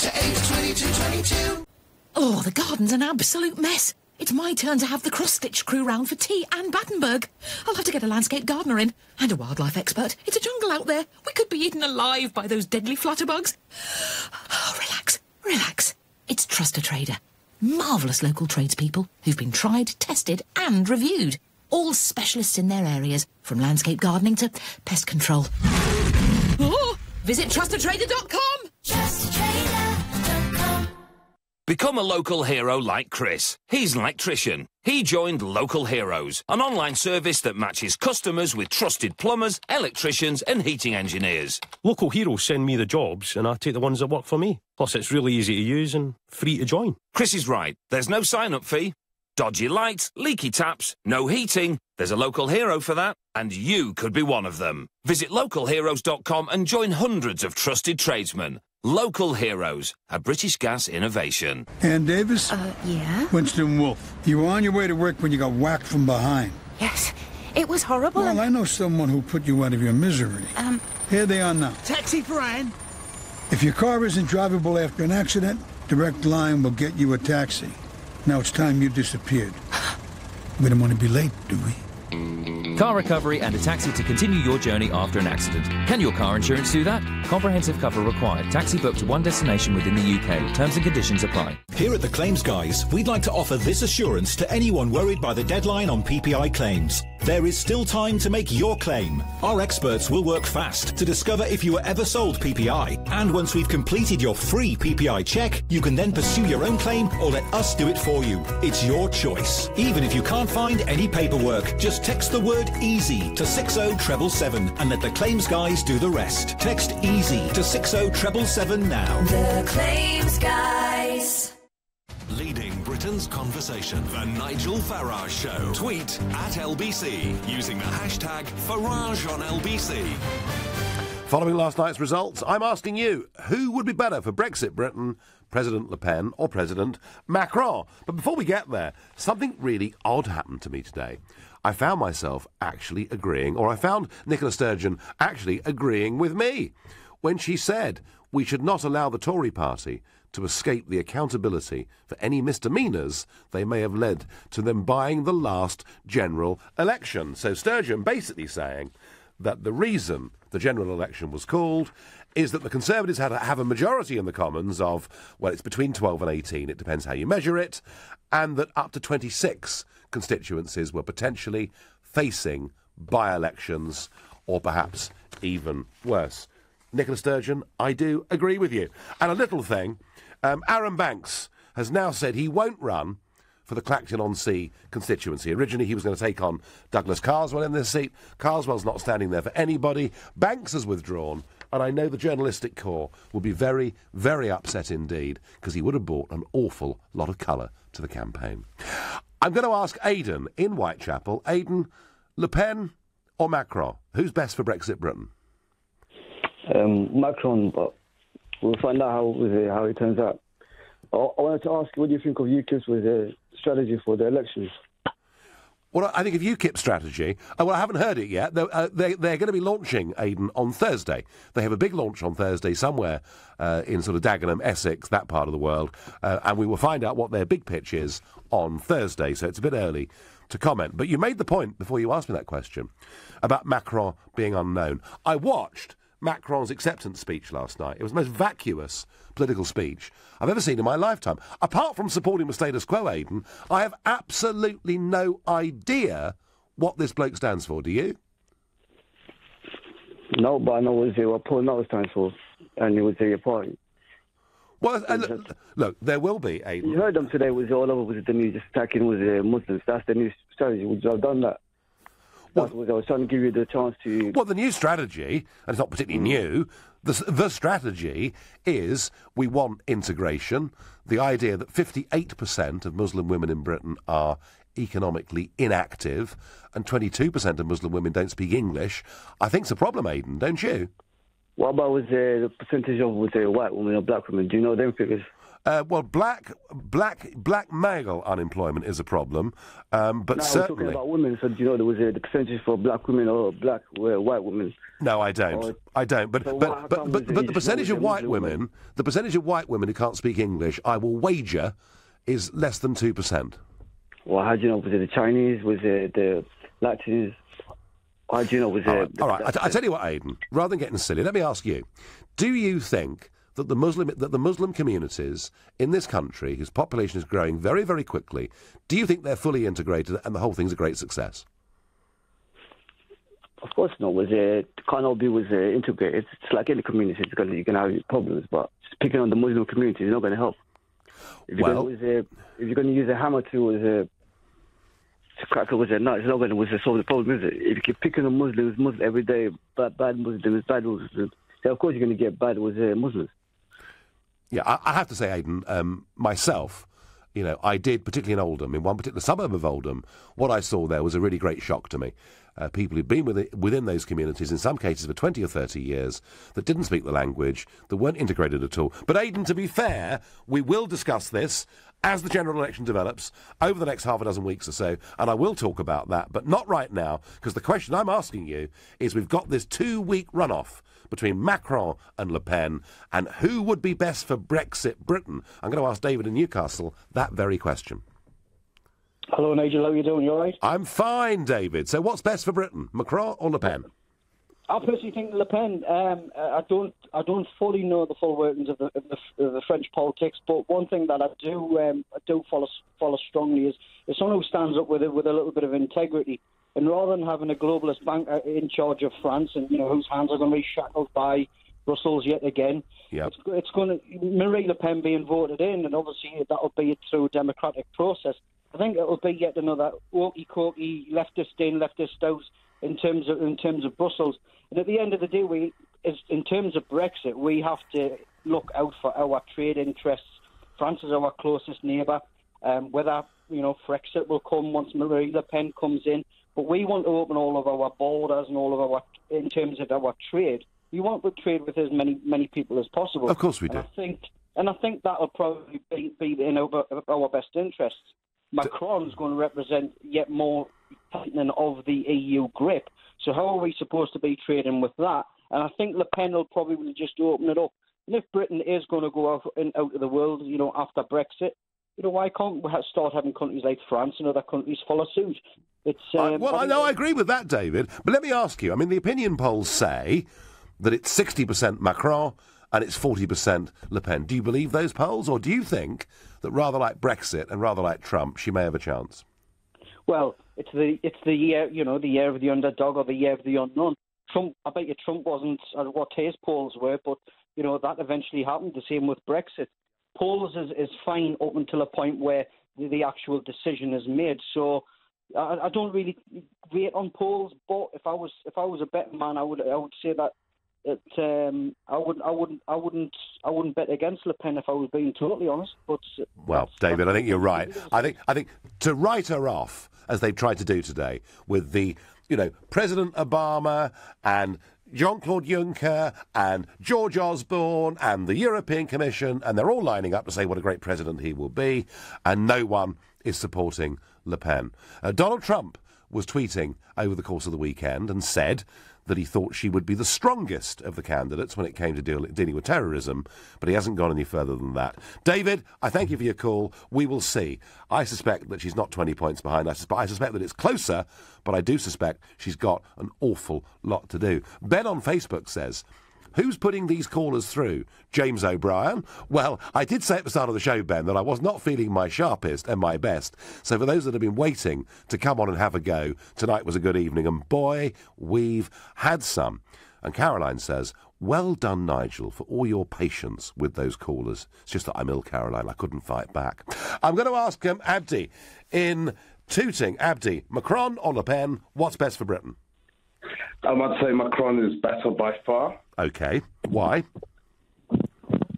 Speaker 6: to 82222.
Speaker 7: Oh, the garden's an absolute mess. It's my turn to have the cross-stitch crew round for tea and Battenberg. I'll have to get a landscape gardener in and a wildlife expert. It's a jungle out there. We could be eaten alive by those deadly flutterbugs. Oh, relax, relax. It's Trust a Trader. Marvellous local tradespeople who've been tried, tested and reviewed. All specialists in their areas, from landscape gardening to pest control. Oh, visit trustatrader.com.
Speaker 6: Trustatrader.com.
Speaker 24: Become a local hero like Chris. He's an electrician. He joined Local Heroes, an online service that matches customers with trusted plumbers, electricians and heating engineers.
Speaker 25: Local Heroes send me the jobs and I take the ones that work for me. Plus it's really easy to use and free to join.
Speaker 24: Chris is right. There's no sign-up fee. Dodgy lights, leaky taps, no heating. There's a local hero for that, and you could be one of them. Visit localheroes.com and join hundreds of trusted tradesmen. Local Heroes, a British Gas innovation.
Speaker 26: Ann Davis?
Speaker 27: Yeah?
Speaker 26: Winston Wolfe. You were on your way to work when you got whacked from behind.
Speaker 27: Yes. It was horrible.
Speaker 26: Well, I know someone who put you out of your misery. Here they are now.
Speaker 27: Taxi for Ann.
Speaker 26: If your car isn't drivable after an accident, Direct Line will get you a taxi. Now it's time you disappeared. We don't want to be late, do we?
Speaker 28: Car recovery and a taxi to continue your journey after an accident. Can your car insurance do that? Comprehensive cover required. Taxi booked to one destination within the UK. Terms and conditions apply.
Speaker 13: Here at the Claims Guys, we'd like to offer this assurance to anyone worried by the deadline on PPI claims. There is still time to make your claim. Our experts will work fast to discover if you were ever sold PPI. And once we've completed your free PPI check, you can then pursue your own claim or let us do it for you. It's your choice. Even if you can't find any paperwork, just text the word EASY to 60777 and let the Claims Guys do the rest. Text EASY to 60777 now.
Speaker 14: The Claims Guys.
Speaker 4: Leading Britain's conversation. The Nigel Farage Show. Tweet at LBC using the hashtag Farage on LBC.
Speaker 1: Following last night's results, I'm asking you, who would be better for Brexit Britain, President Le Pen or President Macron? But before we get there, something really odd happened to me today. I found myself actually agreeing, or I found Nicola Sturgeon actually agreeing with me when she said we should not allow the Tory party to escape the accountability for any misdemeanours they may have led to them buying the last general election. So Sturgeon basically saying that the reason the general election was called is that the Conservatives had to have a majority in the Commons of, well, it's between 12 and 18, it depends how you measure it, and that up to 26 constituencies were potentially facing by-elections or perhaps even worse. Nicola Sturgeon, I do agree with you. And a little thing, Aaron Banks has now said he won't run for the Clacton-on-Sea constituency. Originally, he was going to take on Douglas Carswell in this seat. Carswell's not standing there for anybody. Banks has withdrawn, and I know the journalistic corps will be very, very upset indeed, because he would have brought an awful lot of colour to the campaign. I'm going to ask Aidan in Whitechapel. Aidan, Le Pen or Macron? Who's best for Brexit Britain?
Speaker 29: Macron, but we'll find out how it turns out. I wanted to ask you, what do you think of UKIP's strategy for the elections?
Speaker 1: Well, I think of UKIP's strategy, well, I haven't heard it yet. They're going to be launching, Aidan, on Thursday. They have a big launch on Thursday somewhere in sort of Dagenham, Essex, that part of the world, and we will find out what their big pitch is on Thursday, so it's a bit early to comment. But you made the point, before you asked me that question, about Macron being unknown. I watched Macron's acceptance speech last night. It was the most vacuous political speech I've ever seen in my lifetime. Apart from supporting the status quo, Aidan, I have absolutely no idea what this bloke stands for. Do you?
Speaker 29: No, but I know what Paul Noah stands for, and it was your party.
Speaker 1: Well, look, there will be, Aidan.
Speaker 29: You heard them today, was all over with the news, just attacking with the Muslims. That's the new strategy. Would you have done that? That's what I was trying to give you the chance to...
Speaker 1: Well, the new strategy, and it's not particularly new, the strategy is we want integration. The idea that 58% of Muslim women in Britain are economically inactive and 22% of Muslim women don't speak English, I think's a problem, Aidan, don't you?
Speaker 29: What about the percentage of white women or black women? Do you know them figures?
Speaker 1: Well, black male unemployment is a problem, but
Speaker 29: no,
Speaker 1: certainly...
Speaker 29: I'm talking about women, so do you know there was the percentage for black women or white women?
Speaker 1: No, I don't. I don't. But the percentage of white women, the percentage of white women who can't speak English, I will wager, is less than 2%.
Speaker 29: Well, how do you know? Was it the Chinese? Was it the Latins? How do you know? Was it...
Speaker 1: All right. I tell you what, Aidan, rather than getting silly, let me ask you, do you think that the Muslim communities in this country, whose population is growing very, very quickly, do you think they're fully integrated and the whole thing's a great success?
Speaker 29: Of course not. Can't be integrated. It's like any community. You're going to have problems, but just picking on the Muslim community is not going to help. If you're going to use a hammer to crack it with a nut, it's not going to solve the problem, is it? If you keep picking on Muslims every day, bad Muslims, then of course you're going to get bad with Muslims.
Speaker 1: Yeah, I have to say, Aidan, myself, I did, particularly in Oldham, in one particular suburb of Oldham, what I saw there was a really great shock to me. People who'd been within those communities, in some cases for 20 or 30 years, that didn't speak the language, that weren't integrated at all. But, Aidan, to be fair, we will discuss this as the general election develops over the next half a dozen weeks or so, and I will talk about that, but not right now, because the question I'm asking you is we've got this 2-week runoff between Macron and Le Pen, and who would be best for Brexit Britain? I'm going to ask David in Newcastle that very question.
Speaker 5: Hello, Nigel. How are you doing? You all right?
Speaker 1: I'm fine, David. So what's best for Britain, Macron or Le Pen?
Speaker 5: I personally think Le Pen. I don't fully know the full workings of the French politics, but one thing that I do follow strongly is someone who stands up with a little bit of integrity. And rather than having a globalist banker in charge of France, and whose hands are going to be shackled by Brussels yet again, it's going to Marine Le Pen being voted in, and obviously that'll be through a democratic process. I think it'll be yet another walkie-talkie, leftist in, leftist out in terms of Brussels. And at the end of the day, in terms of Brexit, we have to look out for our trade interests. France is our closest neighbour. Whether Brexit will come once Marine Le Pen comes in, but we want to open all of our borders and all of in terms of our trade. We want to trade with as many people as possible.
Speaker 1: Of course we do.
Speaker 5: And I think that'll probably be in our best interests. Macron's going to represent yet more tightening of the EU grip. So how are we supposed to be trading with that? And I think Le Pen will probably just open it up. And if Britain is going to go out of the world, after Brexit, why can't we start having countries like France and other countries follow suit?
Speaker 1: I agree with that, David. But let me ask you, the opinion polls say that it's 60% Macron and it's 40% Le Pen. Do you believe those polls, or do you think that rather like Brexit and rather like Trump, she may have a chance?
Speaker 5: Well, it's the year, the year of the underdog or the year of the unknown. I bet you Trump wasn't what his polls were, but that eventually happened. The same with Brexit. Polls is fine up until a point where the actual decision is made. So I don't really rate on polls, but if I was a betting man, I would say that. I wouldn't bet against Le Pen if I was being totally honest. But
Speaker 1: well, David, I think you're right. I think to write her off, as they've tried to do today, with the President Obama and Jean-Claude Juncker and George Osborne and the European Commission, and they're all lining up to say what a great president he will be, and no one is supporting Le Pen. Donald Trump was tweeting over the course of the weekend and said that he thought she would be the strongest of the candidates when it came to dealing with terrorism, but he hasn't gone any further than that. David, I thank you for your call. We will see. I suspect that she's not 20 points behind. I suspect that it's closer, but I do suspect she's got an awful lot to do. Ben on Facebook says, who's putting these callers through? James O'Brien? Well, I did say at the start of the show, Ben, that I was not feeling my sharpest and my best. So for those that have been waiting to come on and have a go, tonight was a good evening. And boy, we've had some. And Caroline says, well done, Nigel, for all your patience with those callers. It's just that I'm ill, Caroline. I couldn't fight back. I'm going to ask Abdi in Tooting, Abdi, Macron or Le Pen, what's best for Britain?
Speaker 8: I'd say Macron is better by far.
Speaker 1: OK. Why?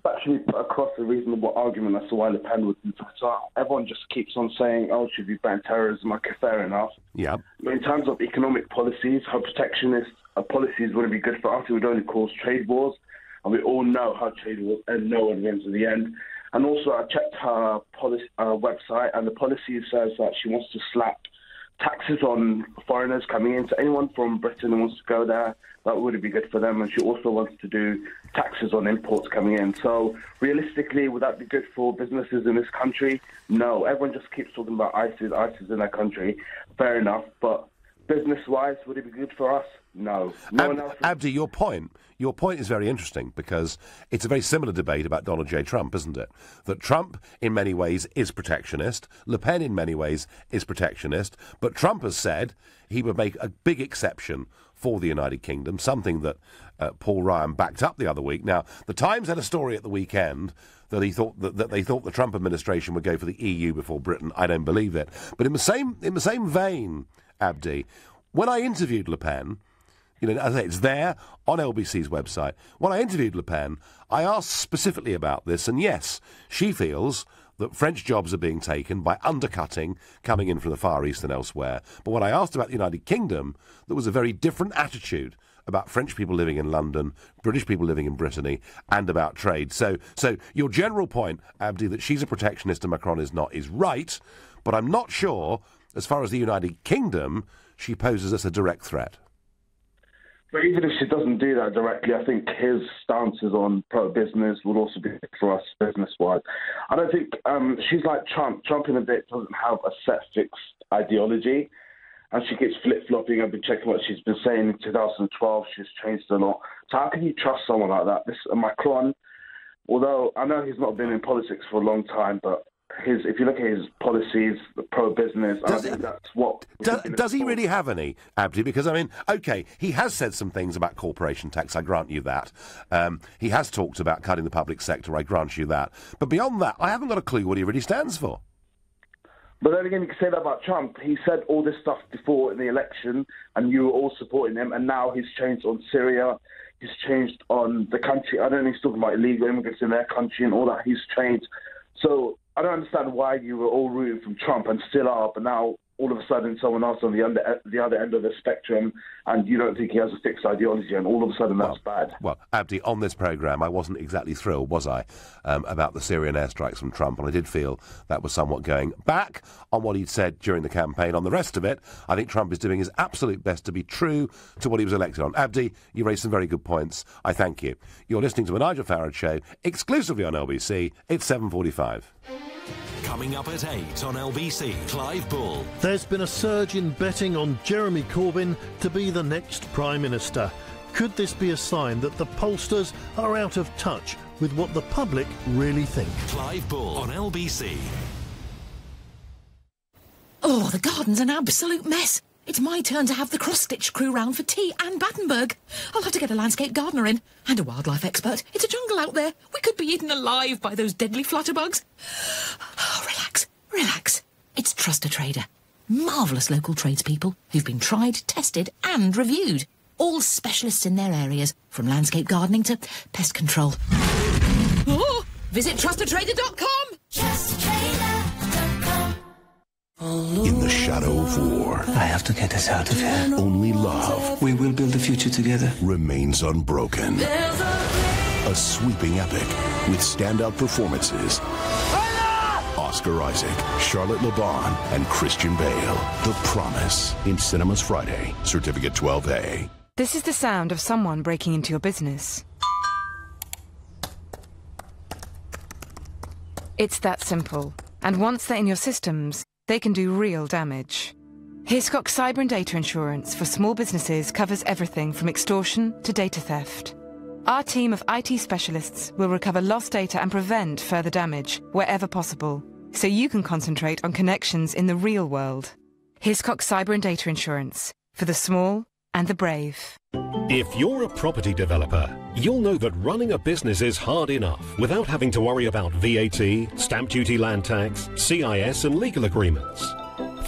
Speaker 8: Actually, across a reasonable argument as to why Le Pen would be better. Everyone just keeps on saying, oh, she'd be banned terrorism. Okay, fair enough.
Speaker 1: Yeah.
Speaker 8: In terms of economic policies, her protectionist policies wouldn't be good for us. It would only cause trade wars. And we all know how trade wars end. No one wins in the end. And also, I checked her website, and the policy says that she wants to slap taxes on foreigners coming in. So anyone from Britain who wants to go there, that would be good for them. And she also wants to do taxes on imports coming in. So realistically, would that be good for businesses in this country? No. Everyone just keeps talking about ISIS in their country. Fair enough. But business-wise, would it be good for us? No.
Speaker 1: Abdi, your point is very interesting, because it's a very similar debate about Donald J. Trump, isn't it? That Trump, in many ways, is protectionist. Le Pen, in many ways, is protectionist. But Trump has said he would make a big exception for the United Kingdom, something that Paul Ryan backed up the other week. Now, the Times had a story at the weekend that they thought the Trump administration would go for the EU before Britain. I don't believe it. But in the same vein, Abdi, when I interviewed Le Pen, you know, as I say, it's there on LBC's website. When I interviewed Le Pen, I asked specifically about this, and yes, she feels that French jobs are being taken by undercutting coming in from the Far East and elsewhere. But when I asked about the United Kingdom, there was a very different attitude about French people living in London, British people living in Brittany, and about trade. So your general point, Abdi, that she's a protectionist and Macron is not, is right, but I'm not sure, as far as the United Kingdom, she poses us a direct threat.
Speaker 8: But even if she doesn't do that directly, I think his stances on pro-business would also be good for us business-wise. I don't think she's like Trump. Trump, in a bit, doesn't have a set fixed ideology, and she keeps flip-flopping. I've been checking what she's been saying in 2012. She's changed a lot. So how can you trust someone like that? This Macron, although I know he's not been in politics for a long time, but if you look at his policies, the pro-business, I think that's what...
Speaker 1: Does he really have any, Abdi? Because, I mean, OK, he has said some things about corporation tax, I grant you that. He has talked about cutting the public sector, I grant you that. But beyond that, I haven't got a clue what he really stands for.
Speaker 8: But then again, you can say that about Trump. He said all this stuff before in the election, and you were all supporting him, and now he's changed on Syria, he's changed on the country. I don't know, he's talking about illegal immigrants in their country and all that. He's changed. So I don't understand why you were all rooting from Trump and still are, but now all of a sudden someone else on the other end of the spectrum, and you don't think he has a fixed ideology, and all of a sudden that's bad.
Speaker 1: Well, Abdi, on this programme, I wasn't exactly thrilled, was I, about the Syrian airstrikes from Trump, and I did feel that was somewhat going back on what he'd said during the campaign. On the rest of it, I think Trump is doing his absolute best to be true to what he was elected on. Abdi, you raised some very good points. I thank you. You're listening to a Nigel Farage show, exclusively on LBC. It's 7:45.
Speaker 4: Coming up at 8 on LBC, Clive Bull.
Speaker 9: There's been a surge in betting on Jeremy Corbyn to be the next Prime Minister. Could this be a sign that the pollsters are out of touch with what the public really think?
Speaker 4: Clive Bull on LBC.
Speaker 7: Oh, the garden's an absolute mess. It's my turn to have the cross-stitch crew round for tea and Battenberg. I'll have to get a landscape gardener in and a wildlife expert. It's a jungle out there. We could be eaten alive by those deadly flutterbugs. Oh, relax, relax. It's Trust a Trader. Marvellous local tradespeople who've been tried, tested and reviewed. All specialists in their areas, from landscape gardening to pest control. Oh, visit trustatrader.com.
Speaker 6: Trustatrader.com.
Speaker 10: In the shadow of war,
Speaker 11: I have to get us out of here.
Speaker 10: only love
Speaker 11: We will build the future together.
Speaker 10: remains unbroken. A sweeping epic with standout performances. Oscar Isaac, Charlotte LeBon, and Christian Bale. The Promise. In cinemas Friday. Certificate 12A.
Speaker 12: This is the sound of someone breaking into your business. It's that simple. And once they're in your systems, they can do real damage. Hiscox Cyber and Data Insurance for small businesses covers everything from extortion to data theft. Our team of IT specialists will recover lost data and prevent further damage wherever possible, so you can concentrate on connections in the real world. Hiscox Cyber and Data Insurance for the small and the brave.
Speaker 15: If you're a property developer, you'll know that running a business is hard enough without having to worry about VAT, stamp duty, land tax, CIS and legal agreements.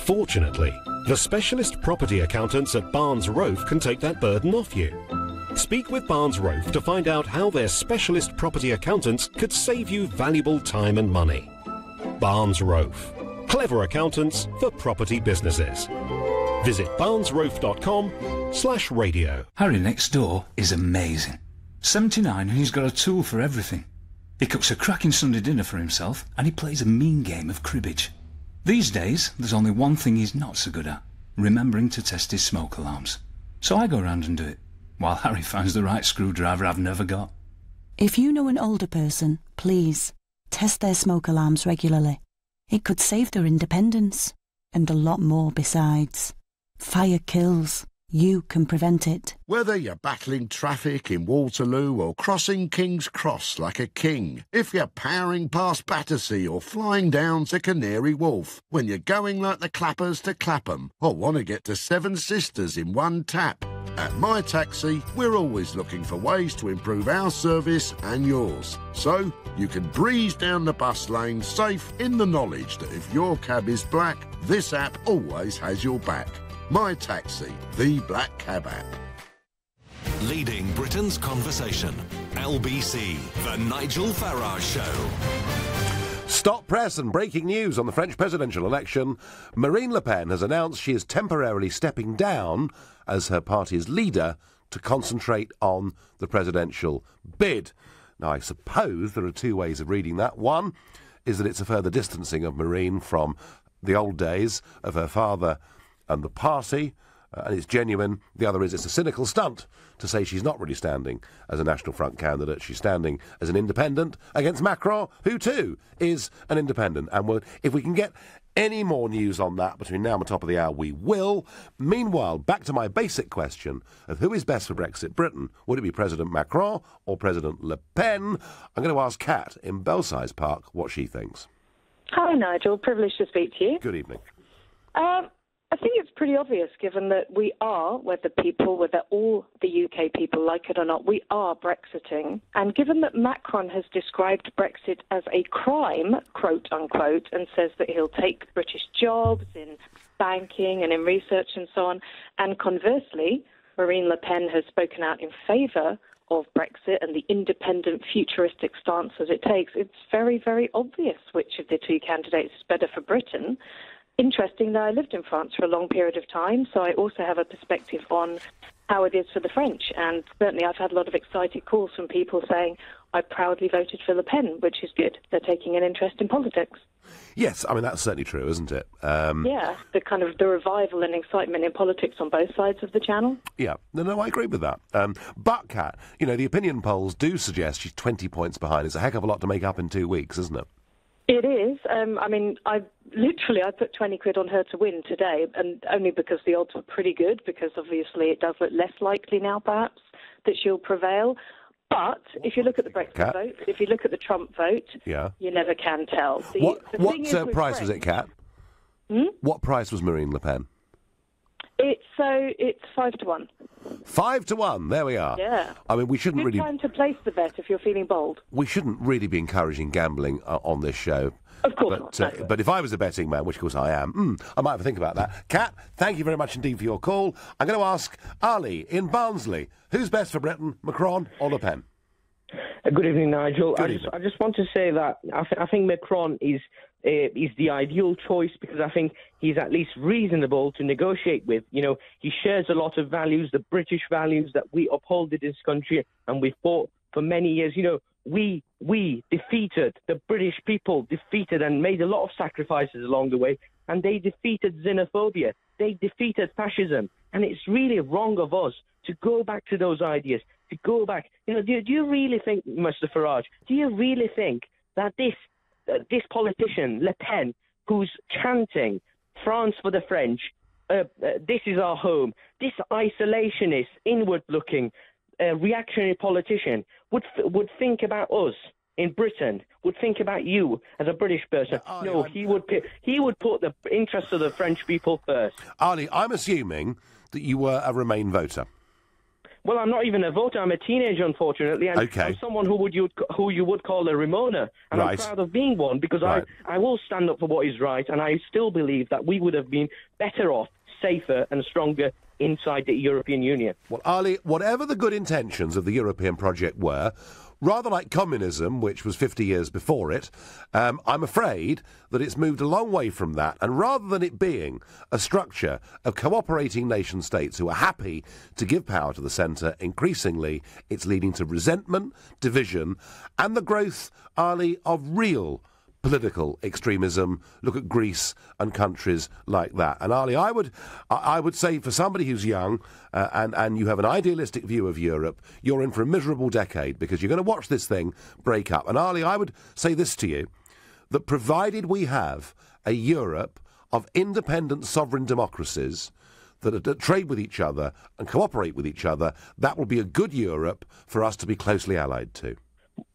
Speaker 15: Fortunately, the specialist property accountants at Barnes Rofe can take that burden off you. Speak with Barnes Rofe to find out how their specialist property accountants could save you valuable time and money. Barnes Rofe. Clever accountants for property businesses. Visit barnesrofe.com/radio.
Speaker 2: Harry next door is amazing. 79 and he's got a tool for everything. He cooks a cracking Sunday dinner for himself and he plays a mean game of cribbage. These days, there's only one thing he's not so good at, remembering to test his smoke alarms. So I go round and do it, while Harry finds the right screwdriver I've never got.
Speaker 16: If you know an older person, please, test their smoke alarms regularly. It could save their independence, and a lot more besides. Fire kills. You can prevent it.
Speaker 17: Whether you're battling traffic in Waterloo or crossing King's Cross like a king, if you're powering past Battersea or flying down to Canary Wharf, when you're going like the Clappers to Clapham or want to get to Seven Sisters in one tap, at My Taxi, we're always looking for ways to improve our service and yours. So you can breeze down the bus lane safe in the knowledge that if your cab is black, this app always has your back. My Taxi, the black cab app.
Speaker 4: Leading Britain's conversation. LBC, The Nigel Farage Show.
Speaker 1: Stop press and breaking news on the French presidential election. Marine Le Pen has announced she is temporarily stepping down as her party's leader to concentrate on the presidential bid. Now, I suppose there are two ways of reading that. One is that it's a further distancing of Marine from the old days of her father and the party, and it's genuine. The other is it's a cynical stunt to say she's not really standing as a National Front candidate. She's standing as an independent against Macron, who too is an independent. And if we can get any more news on that between now and the top of the hour, we will. Meanwhile, back to my basic question of who is best for Brexit Britain. Would it be President Macron or President Le Pen? I'm going to ask Kat in Belsize Park what she thinks.
Speaker 18: Hi, Nigel. Privileged to speak to you.
Speaker 1: Good evening.
Speaker 18: I think it's pretty obvious, given that we are, whether all the UK people like it or not, we are Brexiting. And given that Macron has described Brexit as a crime, quote unquote, and says that he'll take British jobs in banking and in research and so on, and conversely, Marine Le Pen has spoken out in favour of Brexit and the independent, futuristic stance that it takes, it's very, very obvious which of the two candidates is better for Britain. Interesting that I lived in France for a long period of time, so I also have a perspective on how it is for the French. And certainly I've had a lot of excited calls from people saying, I proudly voted for Le Pen, which is good. They're taking an interest in politics.
Speaker 1: Yes, I mean, that's certainly true, isn't it?
Speaker 18: Yeah, the revival and excitement in politics on both sides of the channel.
Speaker 1: Yeah, no, I agree with that. But, Kat, the opinion polls do suggest she's 20 points behind. It's a heck of a lot to make up in 2 weeks, isn't it?
Speaker 18: It is. I put 20 quid on her to win today, and only because the odds were pretty good, because obviously it does look less likely now, perhaps, that she'll prevail. But if you look at the Brexit vote, if you look at the Trump vote, you never can tell.
Speaker 1: What price was it, Kat? What price was Marine Le Pen?
Speaker 18: It's 5-1.
Speaker 1: 5-1. There we are.
Speaker 18: Yeah.
Speaker 1: I mean, we shouldn't really.
Speaker 18: Good time to place the bet if you're feeling bold.
Speaker 1: We shouldn't really be encouraging gambling on this show.
Speaker 18: Of course not.
Speaker 1: But if I was a betting man, which of course I am, I might have a think about that. Kat, thank you very much indeed for your call. I'm going to ask Ali in Barnsley, who's best for Britain, Macron or Le Pen?
Speaker 19: Good evening, Nigel. I just want to say that I think Macron is the ideal choice because I think he's at least reasonable to negotiate with. He shares a lot of values, the British values that we uphold in this country, and we fought for many years. We defeated, the British people defeated and made a lot of sacrifices along the way, and they defeated xenophobia. They defeated fascism. And it's really wrong of us to go back to those ideas, to go back. Do you really think, Mr. Farage, do you really think that this politician, Le Pen, who's chanting France for the French, this is our home, this isolationist, inward-looking, reactionary politician would think about us in Britain, would think about you as a British person? No, he would put the interests of the French people first.
Speaker 1: Ali, I'm assuming that you were a Remain voter.
Speaker 19: Well, I'm not even a voter. I'm a teenager, unfortunately. And
Speaker 1: okay.
Speaker 19: I'm someone who you would call a Ramona. And
Speaker 1: right.
Speaker 19: I'm proud of being one because
Speaker 1: right.
Speaker 19: I will stand up for what is right. And I still believe that we would have been better off, safer and stronger inside the European Union.
Speaker 1: Well, Ali, whatever the good intentions of the European project were, rather like communism, which was 50 years before it, I'm afraid that it's moved a long way from that. And rather than it being a structure of cooperating nation-states who are happy to give power to the centre, increasingly it's leading to resentment, division, and the growth, Ali, of real political extremism. Look at Greece and countries like that. And Ali, I would say for somebody who's young and you have an idealistic view of Europe, you're in for a miserable decade because you're going to watch this thing break up. And Ali, I would say this to you, that provided we have a Europe of independent sovereign democracies that trade with each other and cooperate with each other, that will be a good Europe for us to be closely allied to.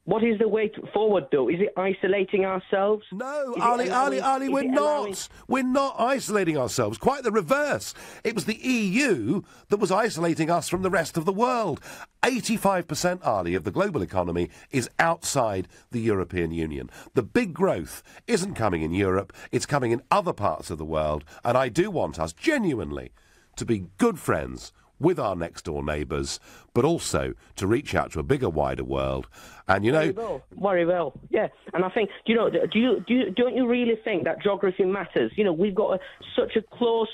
Speaker 19: What is the way forward, though? Is it isolating ourselves?
Speaker 1: No, Ali, we're not. We're not isolating ourselves. Quite the reverse. It was the EU that was isolating us from the rest of the world. 85%, Ali, of the global economy is outside the European Union. The big growth isn't coming in Europe, it's coming in other parts of the world. And I do want us, genuinely, to be good friends with our next-door neighbours, but also to reach out to a bigger, wider world. And, you know...
Speaker 19: Very well, yeah. And I think, don't you really think that geography matters? You know, we've got such a close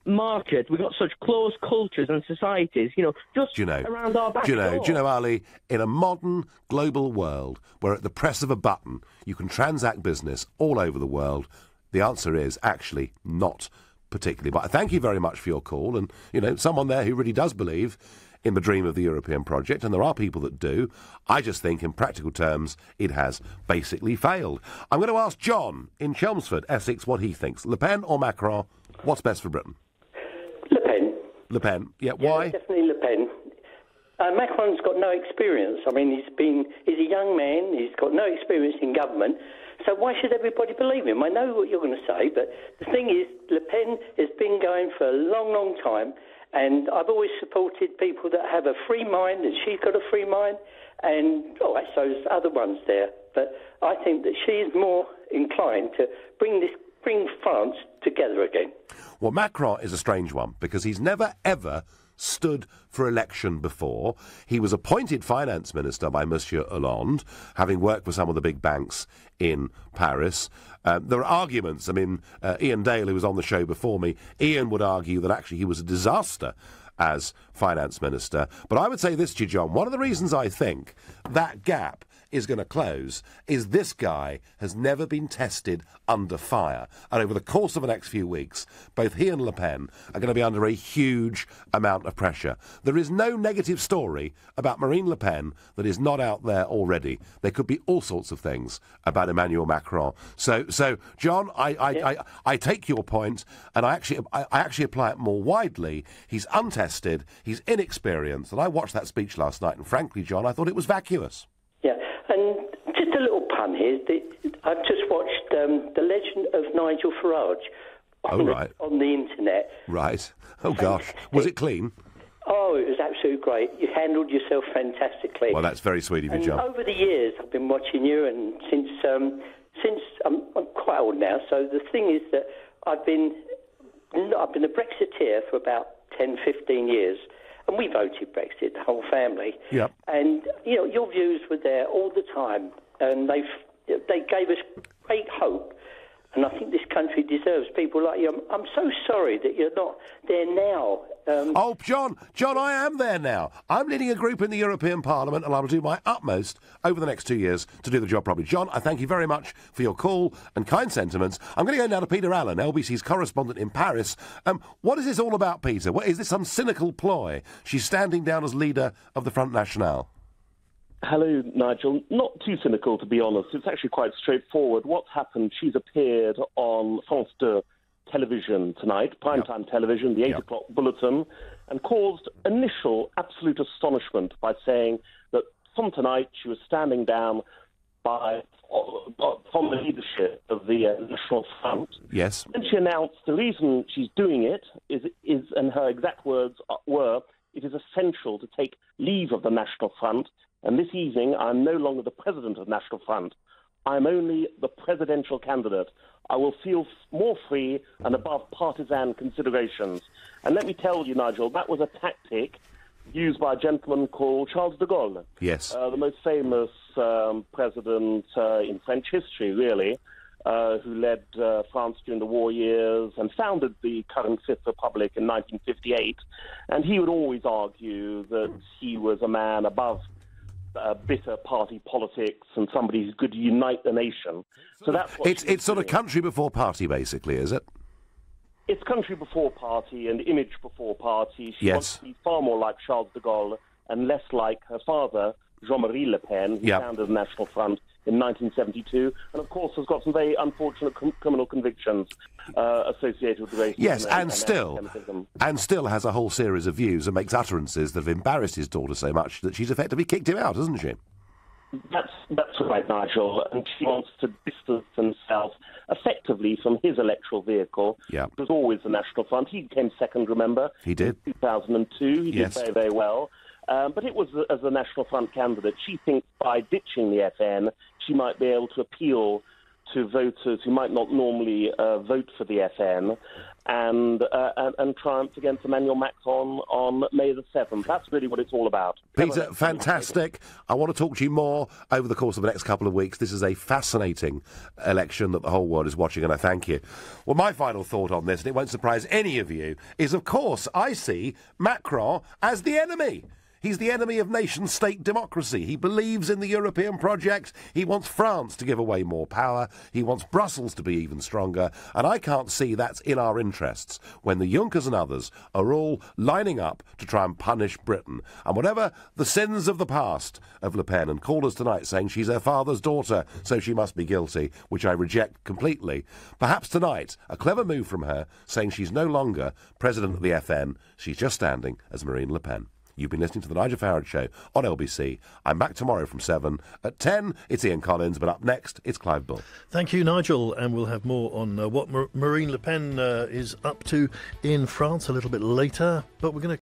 Speaker 19: market, we've got such close cultures and societies, just around our back door.
Speaker 1: Do you know, Ali, in a modern global world where at the press of a button you can transact business all over the world, the answer is actually not particularly. But I thank you very much for your call, and, someone there who really does believe in the dream of the European project, and there are people that do. I just think, in practical terms, it has basically failed. I'm going to ask John in Chelmsford, Essex, what he thinks. Le Pen or Macron? What's best for Britain?
Speaker 3: Le Pen.
Speaker 1: Le Pen. Yeah, why?
Speaker 3: Yeah, definitely Le Pen. Macron's got no experience. I mean, he's a young man, he's got no experience in government, so why should everybody believe him? I know what you're going to say, but the thing is, Le Pen has been going for a long, long time, and I've always supported people that have a free mind, and she's got a free mind, and so there's other ones there. But I think that she is more inclined to bring France together again.
Speaker 1: Well, Macron is a strange one, because he's never, ever stood for election before. He was appointed finance minister by Monsieur Hollande, having worked for some of the big banks in Paris. There are arguments. I mean, Ian Dale, who was on the show before me, Ian would argue that actually he was a disaster as finance minister. But I would say this to you, John, one of the reasons I think that gap is going to close is this guy has never been tested under fire. And over the course of the next few weeks, both he and Le Pen are going to be under a huge amount of pressure. There is no negative story about Marine Le Pen that is not out there already. There could be all sorts of things about Emmanuel Macron. So John, I take your point, and I actually apply it more widely. He's untested, he's inexperienced, and I watched that speech last night, and frankly, John, I thought it was vacuous.
Speaker 3: Yeah, and just a little pun here. I've just watched The Legend of Nigel Farage on the internet.
Speaker 1: Right. Oh, gosh. Was it clean?
Speaker 3: Oh, it was absolutely great. You handled yourself fantastically.
Speaker 1: Well, that's very sweet of you, John.
Speaker 3: Over the years, I've been watching you, and since I'm quite old now, so the thing is that I've been a Brexiteer for about 10, 15 years. And we voted Brexit, the whole family.
Speaker 1: Yep.
Speaker 3: And, your views were there all the time. And they gave us great hope. And I think this country deserves people like you. I'm so sorry that you're not there now.
Speaker 1: John, I am there now. I'm leading a group in the European Parliament, and I will do my utmost over the next 2 years to do the job properly. John, I thank you very much for your call and kind sentiments. I'm going to go now to Peter Allen, LBC's correspondent in Paris. What is this all about, Peter? Is this some cynical ploy? She's standing down as leader of the Front National.
Speaker 20: Hello, Nigel. Not too cynical, to be honest. It's actually quite straightforward. What's happened, she's appeared on France 2 television tonight, primetime television, the 8 o'clock bulletin, and caused initial absolute astonishment by saying that from tonight she was standing down from the leadership of the National Front.
Speaker 1: Yes.
Speaker 20: And she announced the reason she's doing it is and her exact words were, it is essential to take leave of the National Front. And this evening, I'm no longer the president of the National Front. I'm only the presidential candidate. I will feel more free and above partisan considerations. And let me tell you, Nigel, that was a tactic used by a gentleman called Charles de Gaulle.
Speaker 1: Yes.
Speaker 20: The most famous president in French history, really, who led France during the war years and founded the current Fifth Republic in 1958. And he would always argue that he was a man above bitter party politics and somebody who could unite the nation. So that's what
Speaker 1: it's sort of country before party, basically, is it?
Speaker 20: It's country before party and image before party. She wants to be far more like Charles de Gaulle and less like her father, Jean-Marie Le Pen, who founded the National Front in 1972, and of course has got some very unfortunate criminal convictions associated with racism.
Speaker 1: Yes, and still has a whole series of views and makes utterances that have embarrassed his daughter so much that she's effectively kicked him out, hasn't she?
Speaker 20: That's right, Nigel. And she wants to distance himself effectively from his electoral vehicle.
Speaker 1: Yeah.
Speaker 20: It was always the National Front. He came second, remember?
Speaker 1: He did.
Speaker 20: In 2002. He did very, very well. But it was as a National Front candidate. She thinks by ditching the FN, she might be able to appeal to voters who might not normally vote for the FN and triumph against Emmanuel Macron on May the 7th. That's really what it's all about.
Speaker 1: Peter, fantastic. I want to talk to you more over the course of the next couple of weeks. This is a fascinating election that the whole world is watching, and I thank you. Well, my final thought on this, and it won't surprise any of you, is, of course, I see Macron as the enemy. He's the enemy of nation-state democracy. He believes in the European project. He wants France to give away more power. He wants Brussels to be even stronger. And I can't see that's in our interests when the Junckers and others are all lining up to try and punish Britain. And whatever the sins of the past of Le Pen, and called us tonight saying she's her father's daughter, so she must be guilty, which I reject completely, perhaps tonight a clever move from her saying she's no longer president of the FN. She's just standing as Marine Le Pen. You've been listening to The Nigel Farage Show on LBC. I'm back tomorrow from 7. At 10, it's Ian Collins, but up next, it's Clive Bull.
Speaker 9: Thank you, Nigel, and we'll have more on what Marine Le Pen is up to in France a little bit later, but we're going to